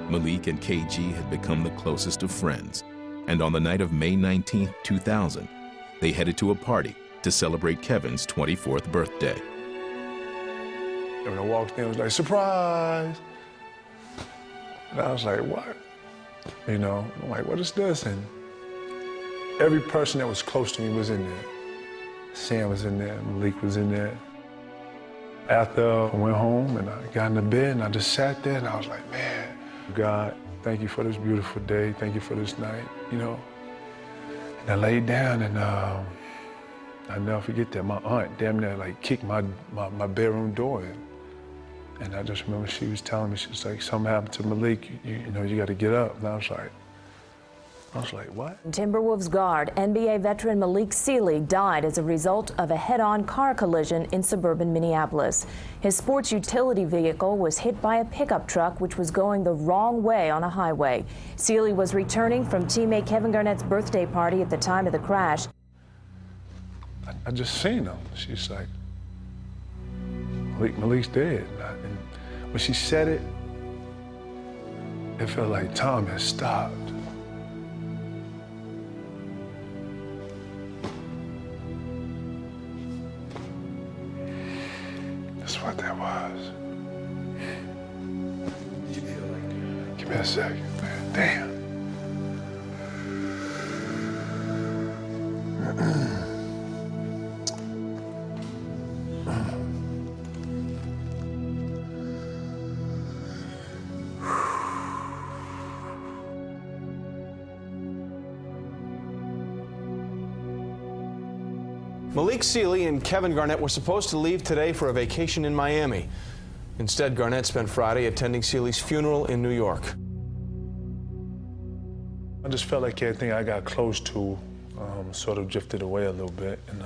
Malik and KG had become the closest of friends, and on the night of May 19, 2000, they headed to a party to celebrate Kevin's 24th birthday. When I walked in, it was like, surprise! And I was like, what? You know, I'm like, what is this? And every person that was close to me was in there. Sam was in there, Malik was in there. After I went home and I got in the bed and I just sat there and I was like, man, God, thank you for this beautiful day. Thank you for this night, you know. And I laid down and I'll never forget that. My aunt damn near like kicked my bedroom door in. And I just remember she was telling me, she was like, something happened to Malik, you know, you got to get up. And I was like, what? Timberwolves guard, NBA veteran Malik Sealy died as a result of a head-on car collision in suburban Minneapolis. His sports utility vehicle was hit by a pickup truck which was going the wrong way on a highway. Sealy was returning from teammate Kevin Garnett's birthday party at the time of the crash. I just seen him. She's like, Malik's dead. And when she said it, it felt like time had stopped. That's what that was. Give me a second, man. Damn. Malik Sealy and Kevin Garnett were supposed to leave today for a vacation in Miami. Instead, Garnett spent Friday attending Sealy's funeral in New York. I just felt like everything I got close to sort of drifted away a little bit. And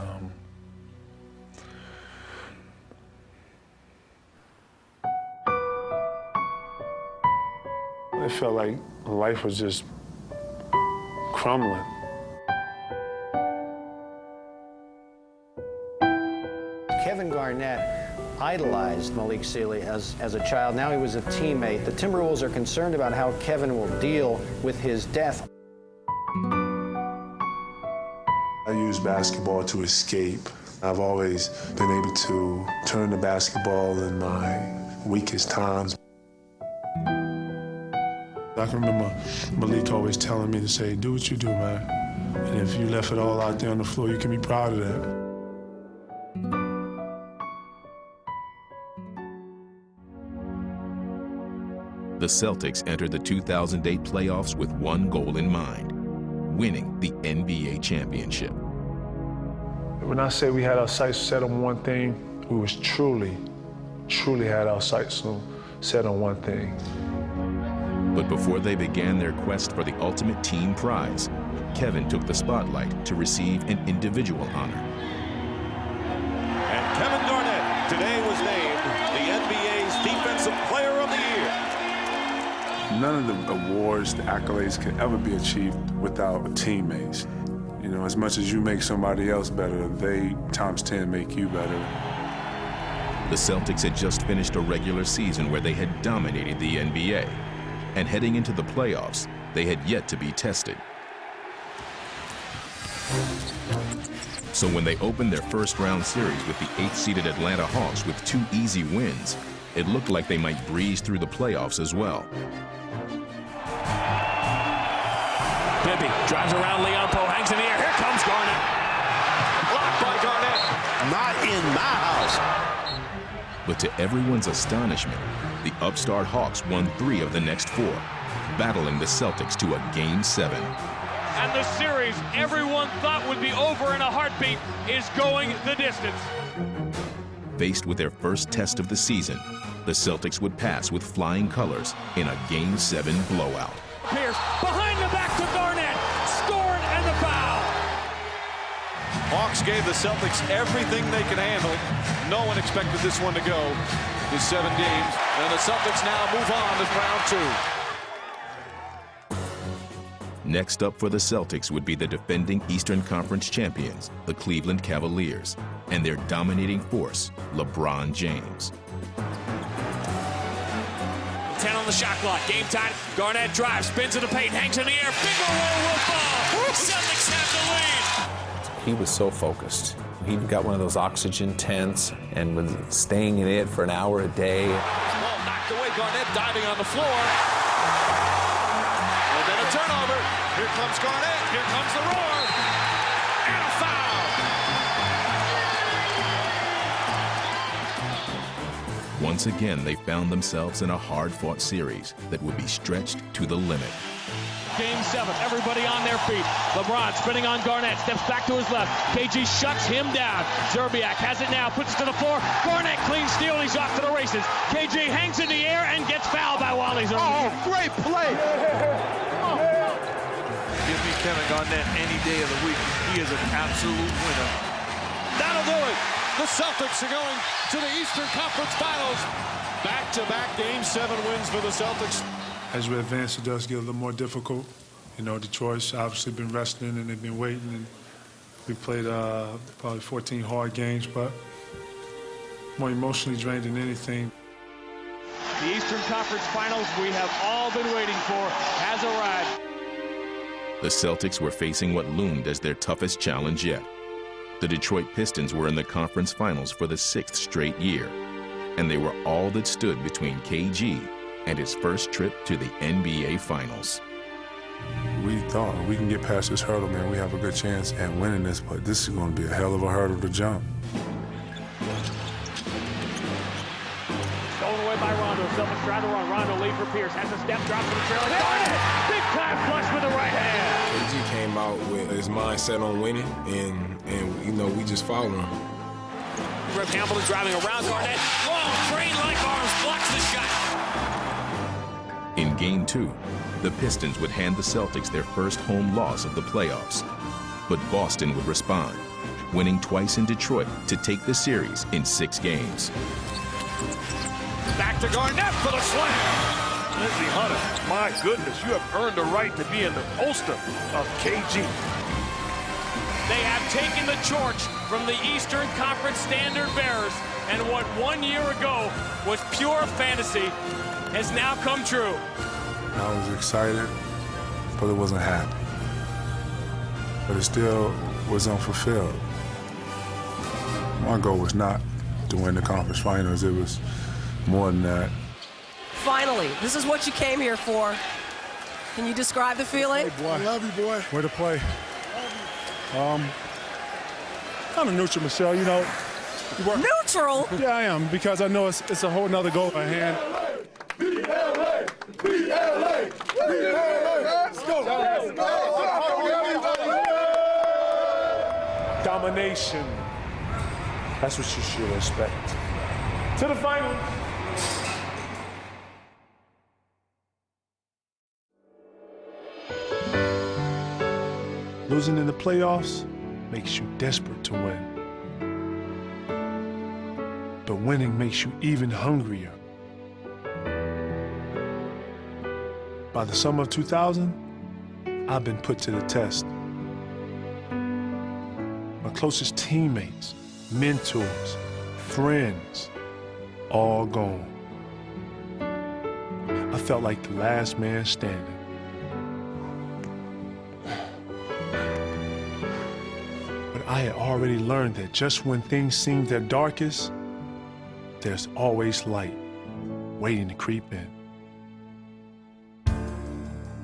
it felt like life was just crumbling. Kevin Garnett idolized Malik Sealy as a child. Now he was a teammate. The Timberwolves are concerned about how Kevin will deal with his death. I use basketball to escape. I've always been able to turn to basketball in my weakest times. I can remember Malik always telling me to say, do what you do, man. And if you left it all out there on the floor, you can be proud of that. The Celtics entered the 2008 playoffs with one goal in mind: winning the NBA championship. When I say we had our sights set on one thing, we was truly had our sights set on one thing. But before they began their quest for the ultimate team prize, Kevin took the spotlight to receive an individual honor. And Kevin Garnett today was named the NBA's Defensive Player of the Year. None of the awards, the accolades can ever be achieved without teammates. You know, as much as you make somebody else better, they times 10 make you better. The Celtics had just finished a regular season where they had dominated the NBA. And heading into the playoffs, they had yet to be tested. So when they opened their first-round series with the 8th-seeded Atlanta Hawks with 2 easy wins, it looked like they might breeze through the playoffs as well. Bibby drives around Leonpo, hangs in the air. Here comes Garnett. Blocked by Garnett. Not in my house. But to everyone's astonishment, the upstart Hawks won 3 of the next 4, battling the Celtics to a Game 7. And the series everyone thought would be over in a heartbeat is going the distance. Faced with their first test of the season, the Celtics would pass with flying colors in a Game 7 blowout. Pierce behind the back to Garnett, scored and the foul. Hawks gave the Celtics everything they could handle. No one expected this one to go to 7 games, and the Celtics now move on to round 2. Next up for the Celtics would be the defending Eastern Conference champions, the Cleveland Cavaliers, and their dominating force, LeBron James. 10 on the shot clock, game time. Garnett drives, spins in the paint, hangs in the air. Big roll will fall. Celtics have the lead. He was so focused. He got one of those oxygen tents and was staying in it for an hour a day. Ball knocked away, Garnett diving on the floor. And then a turnover. Here comes Garnett. Here comes the roar. And a foul. Once again, they found themselves in a hard-fought series that would be stretched to the limit. Game 7, everybody on their feet. LeBron spinning on Garnett, steps back to his left. KG shuts him down. Zerbiak has it now, puts it to the floor. Garnett clean steal, he's off to the races. KG hangs in the air and gets fouled by Wally Zerbiak. Oh, great play. Give me Kevin Garnett any day of the week. He is an absolute winner. That'll do it. The Celtics are going to the Eastern Conference Finals. Back-to-back Game 7 wins for the Celtics. As we advance, it does get a little more difficult. You know, Detroit's obviously been resting and they've been waiting. And we played probably 14 hard games, but more emotionally drained than anything. The Eastern Conference Finals we have all been waiting for has arrived. The Celtics were facing what loomed as their toughest challenge yet. The Detroit Pistons were in the conference finals for the 6th straight year, and they were all that stood between KG and his first trip to the NBA Finals. We thought we can get past this hurdle, man. We have a good chance at winning this, but this is going to be a hell of a hurdle to jump. Stolen away by Rondo. Celtics try to run. Rondo lead for Pierce. Has a step drop to the trailer. Garnett! Big time flush with the right hand. KG came out with his mind set on winning, and you know, we just followed him. Rip Hamilton driving around Garnett. Long train-like arms blocks the shot. In Game 2, the Pistons would hand the Celtics their first home loss of the playoffs. But Boston would respond, winning twice in Detroit to take the series in 6 games. Back to Garnett for the slam. Lindsey Hunter, my goodness, you have earned the right to be in the poster of KG. They have taken the torch from the Eastern Conference standard bearers, and what 1 year ago was pure fantasy has now come true. I was excited, but it wasn't happy. But it still was unfulfilled. My goal was not to win the conference finals. It was more than that. Finally, this is what you came here for. Can you describe the feeling? Hey, boy. I love you, boy. Way to play. Kind of neutral, Michelle, you know. Neutral? Yeah, I am, because I know it's a whole nother goal at hand. domination. That's what you should expect. To the final. Losing in the playoffs makes you desperate to win. But winning makes you even hungrier. By the summer of 2000, I've been put to the test. My closest teammates, mentors, friends, all gone. I felt like the last man standing. But I had already learned that just when things seem their darkest, there's always light waiting to creep in.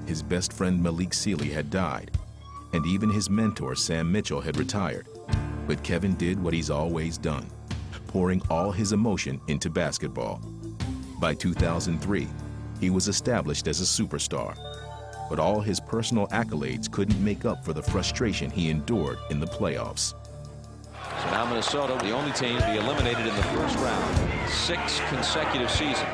His best friend Malik Sealy had died, and even his mentor Sam Mitchell had retired. But Kevin did what he's always done, pouring all his emotion into basketball. By 2003, he was established as a superstar, but all his personal accolades couldn't make up for the frustration he endured in the playoffs. So now Minnesota, the only team to be eliminated in the first round, 6 consecutive seasons.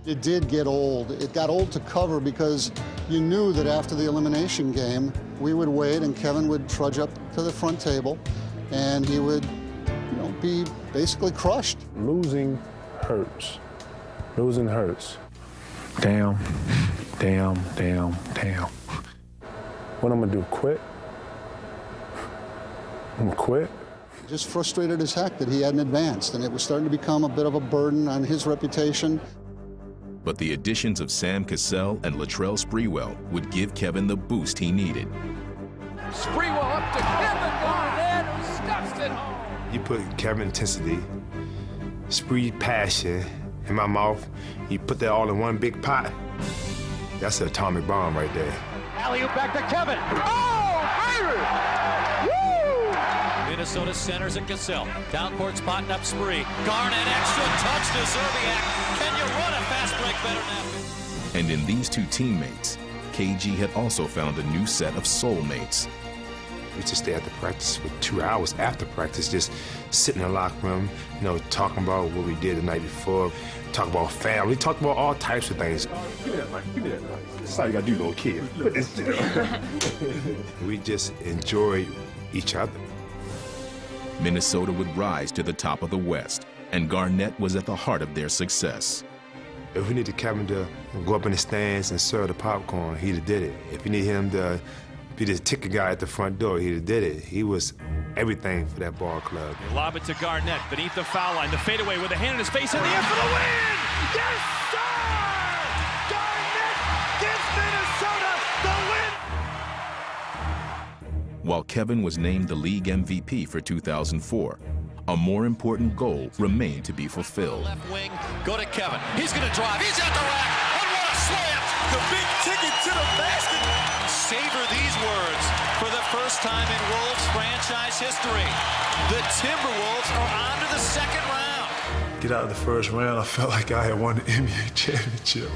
It did get old. It got old to cover because you knew that after the elimination game, we would wait and Kevin would trudge up to the front table and he would, be basically crushed. Losing hurts. Losing hurts. Damn, damn, damn, damn. What I'm gonna do, quit? I'm gonna quit? Just frustrated as heck that he hadn't advanced, and it was starting to become a bit of a burden on his reputation. But the additions of Sam Cassell and Latrell Sprewell would give Kevin the boost he needed. Sprewell up to Kevin Garnett, who stuffs it home. You put Kevin intensity, Spree passion in my mouth, you put that all in one big pot, that's an atomic bomb right there. Alley-oop back to Kevin. Oh, baby! Woo! Minnesota centers at Cassell. Down court spotting up Spree. Garnett extra touch to Zerbiak. Can you run a fast break better now? And in these two teammates, KG had also found a new set of soulmates. We just stay after practice for 2 hours after practice, just sit in the locker room, talking about what we did the night before, talk about family, talk about all types of things. Give me that mic, give me that mic. That's all you gotta do, little kid. Put this down. We just enjoy each other. Minnesota would rise to the top of the West, and Garnett was at the heart of their success. If we needed Kevin to go up in the stands and serve the popcorn, he'd have did it. If we need him to be the ticket guy at the front door, he'd have did it. He was everything for that ball club. They lob it to Garnett beneath the foul line. The fadeaway with a hand in his face in the air for the win! Yes, sir! Garnett gives Minnesota the win! While Kevin was named the league MVP for 2004, a more important goal remained to be fulfilled. Left wing, go to Kevin. He's going to drive. He's at the rack. And what a slam! The big ticket to the basket. Savor these words. For the first time in Wolves franchise history, the Timberwolves are on to the second round. Get out of the first round, I felt like I had won the NBA championship.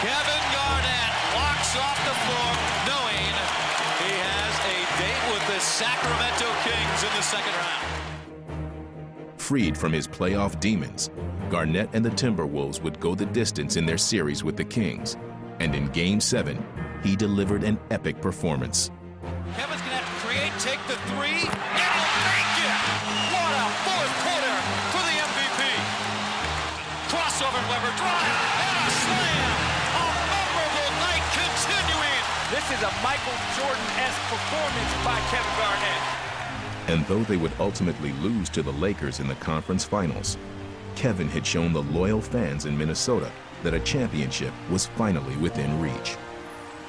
Kevin Garnett walks off the floor knowing he has a date with the Sacramento Kings in the second round. Freed from his playoff demons, Garnett and the Timberwolves would go the distance in their series with the Kings. And in Game 7, he delivered an epic performance. Kevin's going to have to create, take the three, and he'll make it! What a fourth quarter for the MVP! Crossover, Weber, drive, and a slam! A memorable night continuing! This is a Michael Jordan-esque performance by Kevin Garnett. And though they would ultimately lose to the Lakers in the conference finals, Kevin had shown the loyal fans in Minnesota that a championship was finally within reach.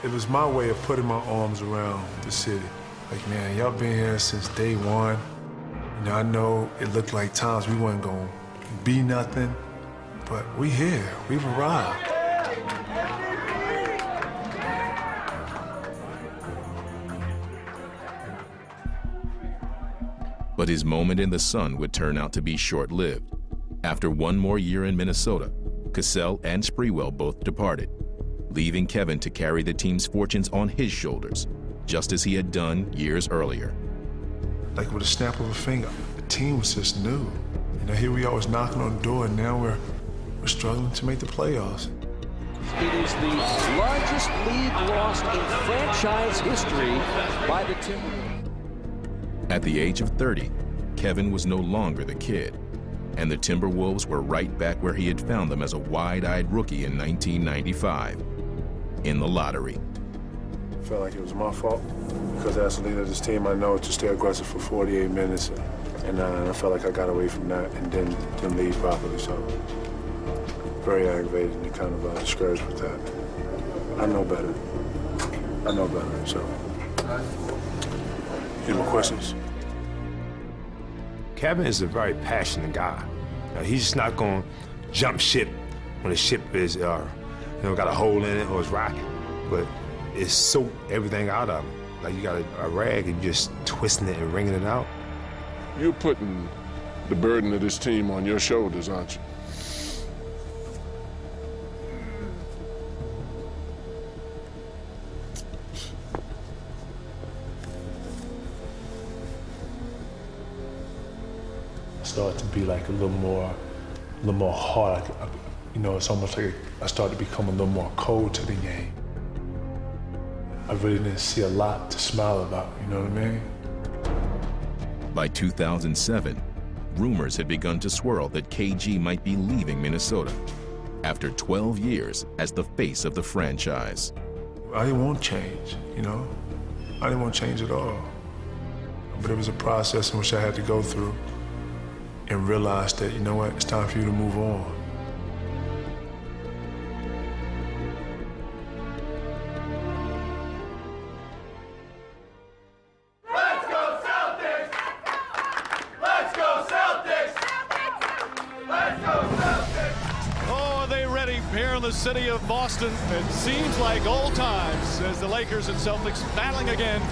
It was my way of putting my arms around the city. Like, man, y'all been here since day one. I know it looked like times we wasn't gonna be nothing, but we here, we've arrived. But his moment in the sun would turn out to be short-lived. After one more year in Minnesota, Cassell and Sprewell both departed, leaving Kevin to carry the team's fortunes on his shoulders, just as he had done years earlier. like with a snap of a finger. The team was just new. You know, here we are, was knocking on the door, and now we're struggling to make the playoffs. It is the largest lead lost in franchise history by the Timberwolves. At the age of 30, Kevin was no longer the kid, and the Timberwolves were right back where he had found them as a wide-eyed rookie in 1995, in the lottery. I felt like it was my fault because as the leader of this team, I know to stay aggressive for 48 minutes, and I felt like I got away from that and didn't lead properly, so very aggravated and kind of discouraged with that. I know better. So any more questions? Kevin is a very passionate guy. He's just not going to jump ship when the ship is, got a hole in it or it's rocking. But it's soak everything out of him. Like you got a rag and you're just twisting it and wringing it out. You're putting the burden of this team on your shoulders, aren't you? Start to be like a little more hard. It's almost like I started to become a little more cold to the game. I really didn't see a lot to smile about, you know what I mean? By 2007, rumors had begun to swirl that KG might be leaving Minnesota after 12 years as the face of the franchise. I didn't want change, I didn't want change at all. But it was a process in which I had to go through and realize that, you know what, it's time for you to move on. Let's go Celtics! Let's go Celtics! Let's go Celtics! Oh, are they ready here in the city of Boston? It seems like old times as the Lakers and Celtics battling again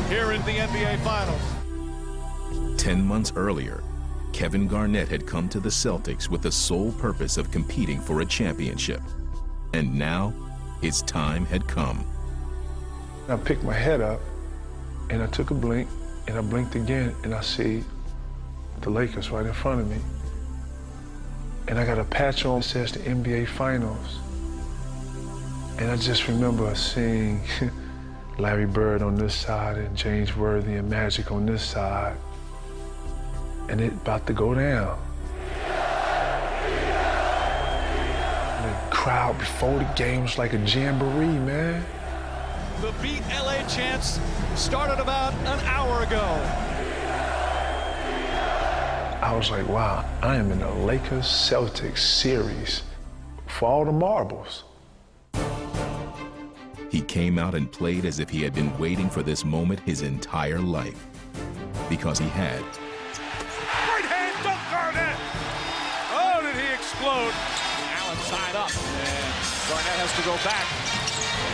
here in the NBA Finals. 10 months earlier, Kevin Garnett had come to the Celtics with the sole purpose of competing for a championship. And now, its time had come. I picked my head up, and I took a blink, and I blinked again, and I see the Lakers right in front of me. And I got a patch on that says the NBA Finals. And I just remember seeing Larry Bird on this side and James Worthy and Magic on this side. And it about to go down. And the crowd before the game was like a jamboree, man. The Beat LA chants started about an hour ago. I was like, wow, I am in the Lakers-Celtics series for all the marbles. He came out and played as if he had been waiting for this moment his entire life. Because he had. Explode. Allen tied up, and Garnett has to go back.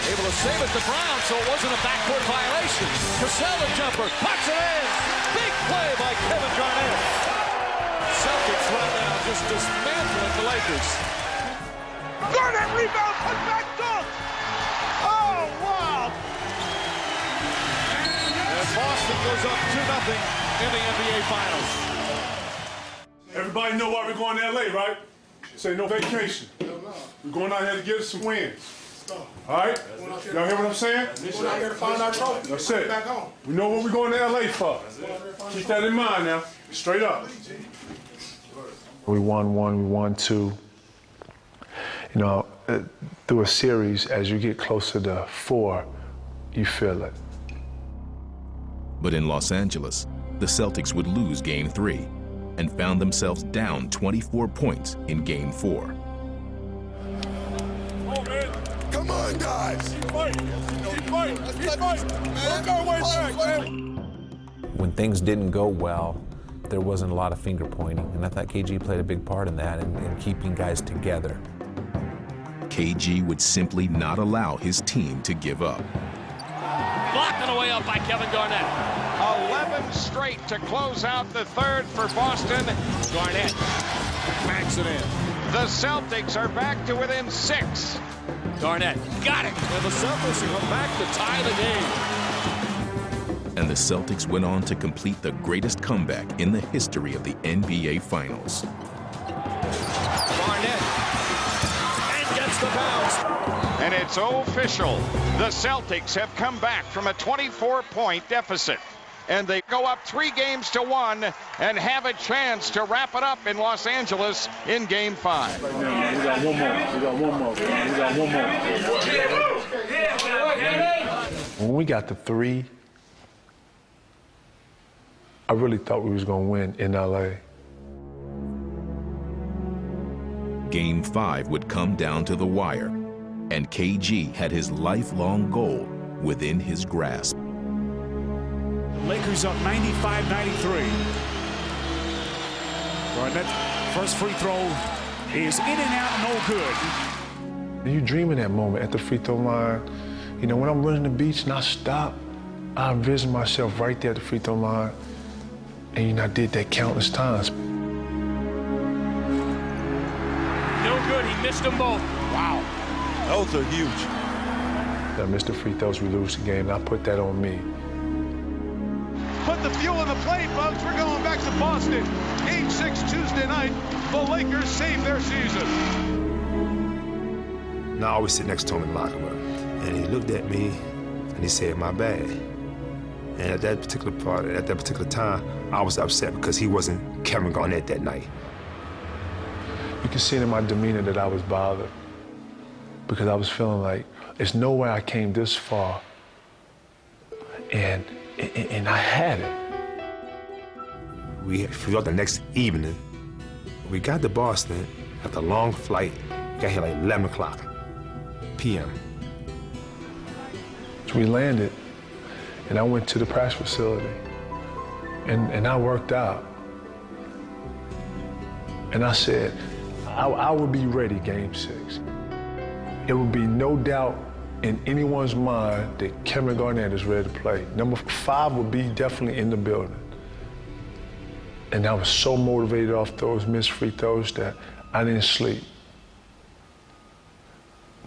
Able to save it to Brown, so it wasn't a backcourt violation. Casella jumper, puts it in. Big play by Kevin Garnett. Celtics right now just dismantling the Lakers. Garnett rebound, put back dunk. Oh, wow. And Boston goes up 2-0 in the NBA Finals. Everybody know why we're going to LA, right? Say no vacation. We're going out here to get us some wins. All right? Y'all hear what I'm saying? We're out here to find our trophy. That's it. We know what we're going to LA for. Keep that in mind now. Straight up. We won one, we won two. Through a series, as you get closer to 4, you feel it. But in Los Angeles, the Celtics would lose Game 3 and found themselves down 24 points in Game 4. Come on, guys. Keep fighting. Keep fighting. Keep fighting. Don't go way back, man. When things didn't go well, there wasn't a lot of finger pointing, and I thought KG played a big part in that in keeping guys together. KG would simply not allow his team to give up. Blocked on the way up by Kevin Garnett. 11 straight to close out the third for Boston. Garnett banks it in. The Celtics are back to within 6. Garnett got it. And the Celtics are back to tie the game. and the Celtics went on to complete the greatest comeback in the history of the NBA Finals. Garnett, and gets the bounce. And it's official. The Celtics have come back from a 24-point deficit. And they go up 3-1 and have a chance to wrap it up in Los Angeles in Game 5. Right now, we got one more. When we got to 3, I really thought we was going to win in LA. Game 5 would come down to the wire, and KG had his lifelong goal within his grasp. Lakers up 95-93. Garnett, first free throw is in and out, no good. You dream in that moment at the free throw line. You know, when I'm running the beach and I stop, I envision myself right there at the free throw line. And you know, I did that countless times. No good, he missed them both. Wow, those are huge. I missed the free throws, we lose the game, and I put that on me. Put the fuel in the plate, folks. We're going back to Boston. Game 6 Tuesday night. The Lakers save their season. Now I always sit next to him in the locker room. And he looked at me and he said, "My bad." And at that particular time, I was upset because he wasn't Kevin Garnett that night. You can see it in my demeanor that I was bothered because I was feeling like there's no way I came this far and I had it. We flew out the next evening. We got to Boston after a long flight. Got here like 11 o'clock p.m. So we landed, and I went to the practice facility, and I worked out. And I said, I would be ready Game 6. It would be no doubt in anyone's mind that Kevin Garnett is ready to play. Number 5 would be definitely in the building. And I was so motivated off those missed free throws that I didn't sleep.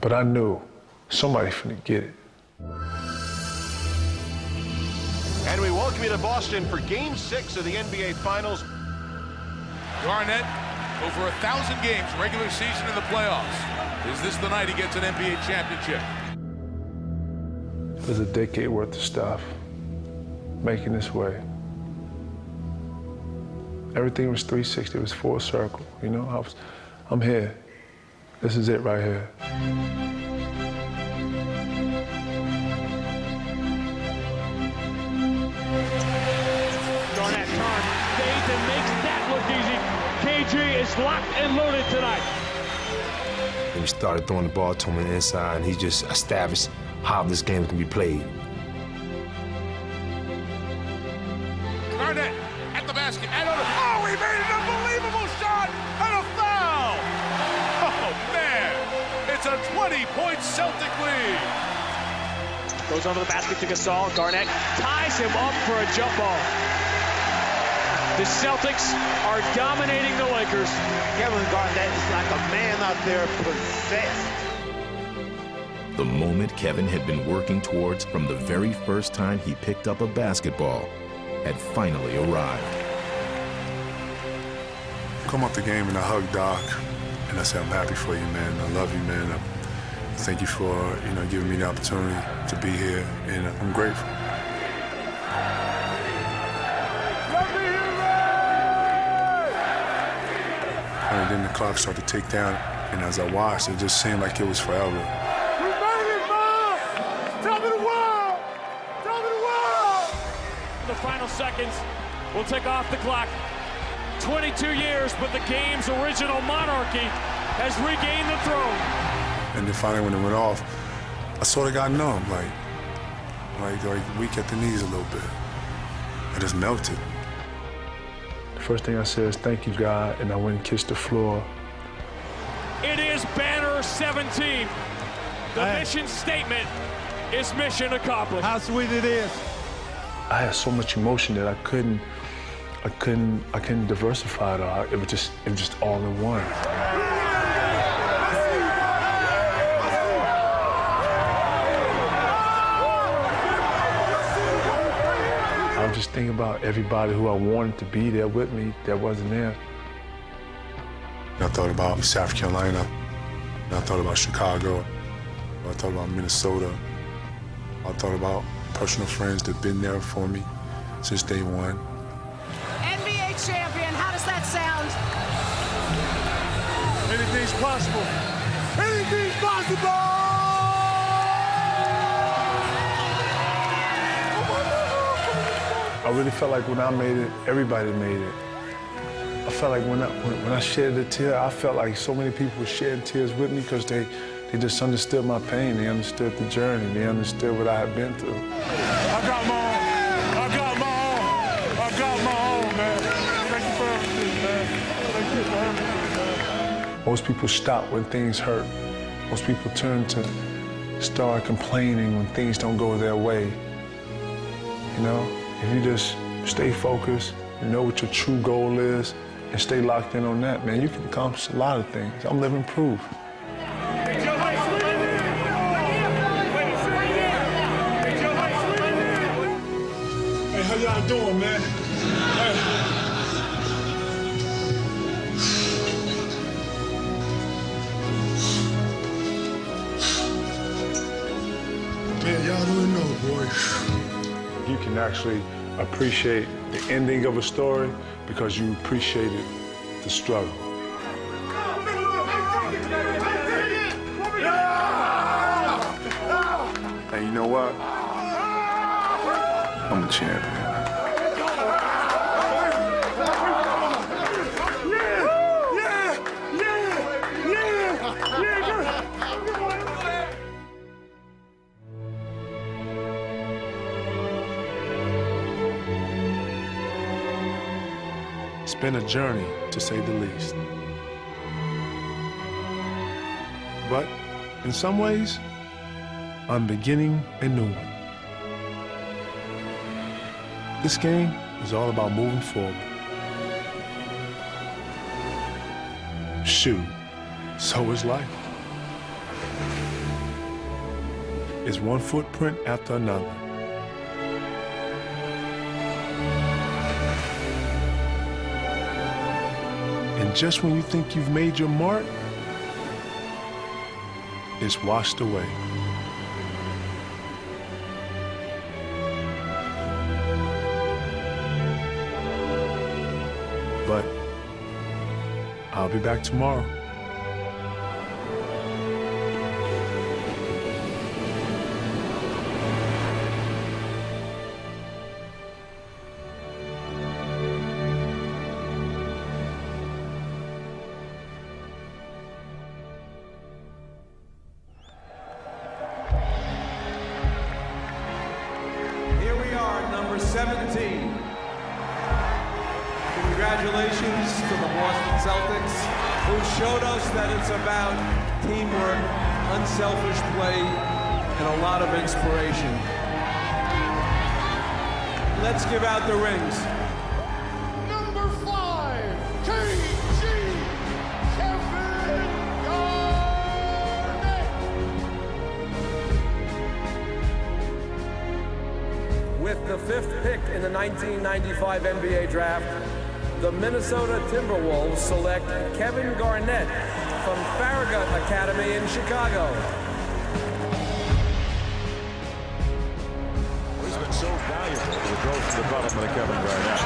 But I knew somebody finna get it. And we welcome you to Boston for Game 6 of the NBA Finals. Garnett, over 1,000 games, regular season in the playoffs. Is this the night he gets an NBA championship? It was a decade worth of stuff, making this way. Everything was 360, it was full circle, you know? I'm here. This is it right here. Garnett turns, fades, and makes that look easy. KG is locked and loaded tonight. And we started throwing the ball to him on the inside, and he just established how this game can be played. Garnett at the basket. And oh, he made an unbelievable shot and a foul! Oh, man. It's a 20-point Celtic lead. Goes under the basket to Gasol. Garnett ties him up for a jump ball. The Celtics are dominating the Lakers. Kevin Garnett is like a man out there possessed. The moment Kevin had been working towards from the very first time he picked up a basketball had finally arrived. Come off the game and I hugged Doc, and I said, "I'm happy for you, man. I love you, man. Thank you for giving me the opportunity to be here, and I'm grateful." And then the clock started to tick down, and as I watched, it just seemed like it was forever. The final seconds will tick off the clock. 22 years, but the game's original monarchy has regained the throne. And then finally, when it went off, I sort of got numb, like weak at the knees a little bit. I just melted. The first thing I said is, "Thank you, God," and I went and kissed the floor. It is banner 17. The mission statement is mission accomplished. How sweet it is. I had so much emotion that I couldn't diversify it all. It was just all in one. just think about everybody who I wanted to be there with me that wasn't there. I thought about South Carolina. I thought about Chicago. I thought about Minnesota. I thought about personal friends that have been there for me since day one. NBA champion, how does that sound? Anything's possible. Anything's possible! I really felt like when I made it, everybody made it. I felt like when I shed a tear, I felt like so many people were shedding tears with me because they just understood my pain. They understood the journey. They understood what I had been through. I got my own. I got my own. I got my own, man. Thank you for everything, man. Thank you for everything, man. Most people stop when things hurt. Most people turn to start complaining when things don't go their way. You know, if you just stay focused, you know what your true goal is, and stay locked in on that, man, you can accomplish a lot of things. I'm living proof. Hey, how y'all doing, man? Man, y'all don't know, boys. You can actually appreciate the ending of a story because you appreciated the struggle. And you know what? I'm a champion. It's been a journey, to say the least. But in some ways, I'm beginning a new one. This game is all about moving forward. Shoot, so is life. It's one footprint after another. And just when you think you've made your mark, it's washed away. But I'll be back tomorrow. Here we are, number 17. Congratulations to the Boston Celtics, who showed us that it's about teamwork, unselfish play, and a lot of inspiration. Let's give out the rings. Number 5, KG, Kevin Garnett. With the 5th pick in the 1995 NBA Draft, the Minnesota Timberwolves select Kevin Garnett from Farragut Academy in Chicago. He's been so valuable to the growth and development of Kevin Garnett.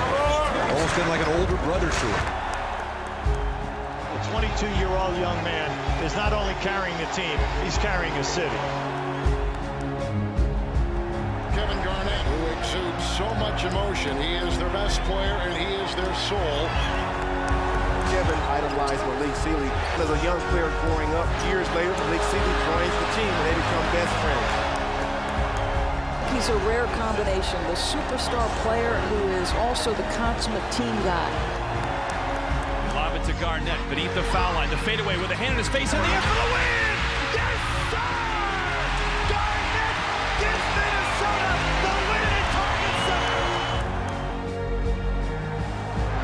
Almost been like an older brother to him. The 22-year-old young man is not only carrying the team, he's carrying a city. Kevin Garnett, who exudes so much emotion. He is their best player, and he is their soul. Kevin idolized Malik Sealy. As a young player growing up, years later, Malik Sealy joins the team, and they become best friends. He's a rare combination, the superstar player who is also the consummate team guy. Lob it to Garnett beneath the foul line. The fadeaway with a hand in his face in the air for the win! Yes, sir! Garnett gives Minnesota the win at Target Center!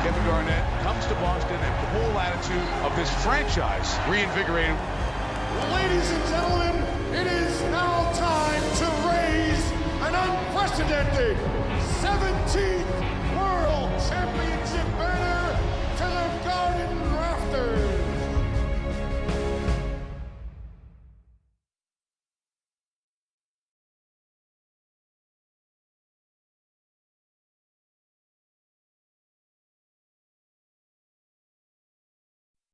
Kevin Garnett comes to Boston and the whole attitude of this franchise reinvigorated. Ladies and gentlemen, it is now time to raise an unprecedented 17th World Championship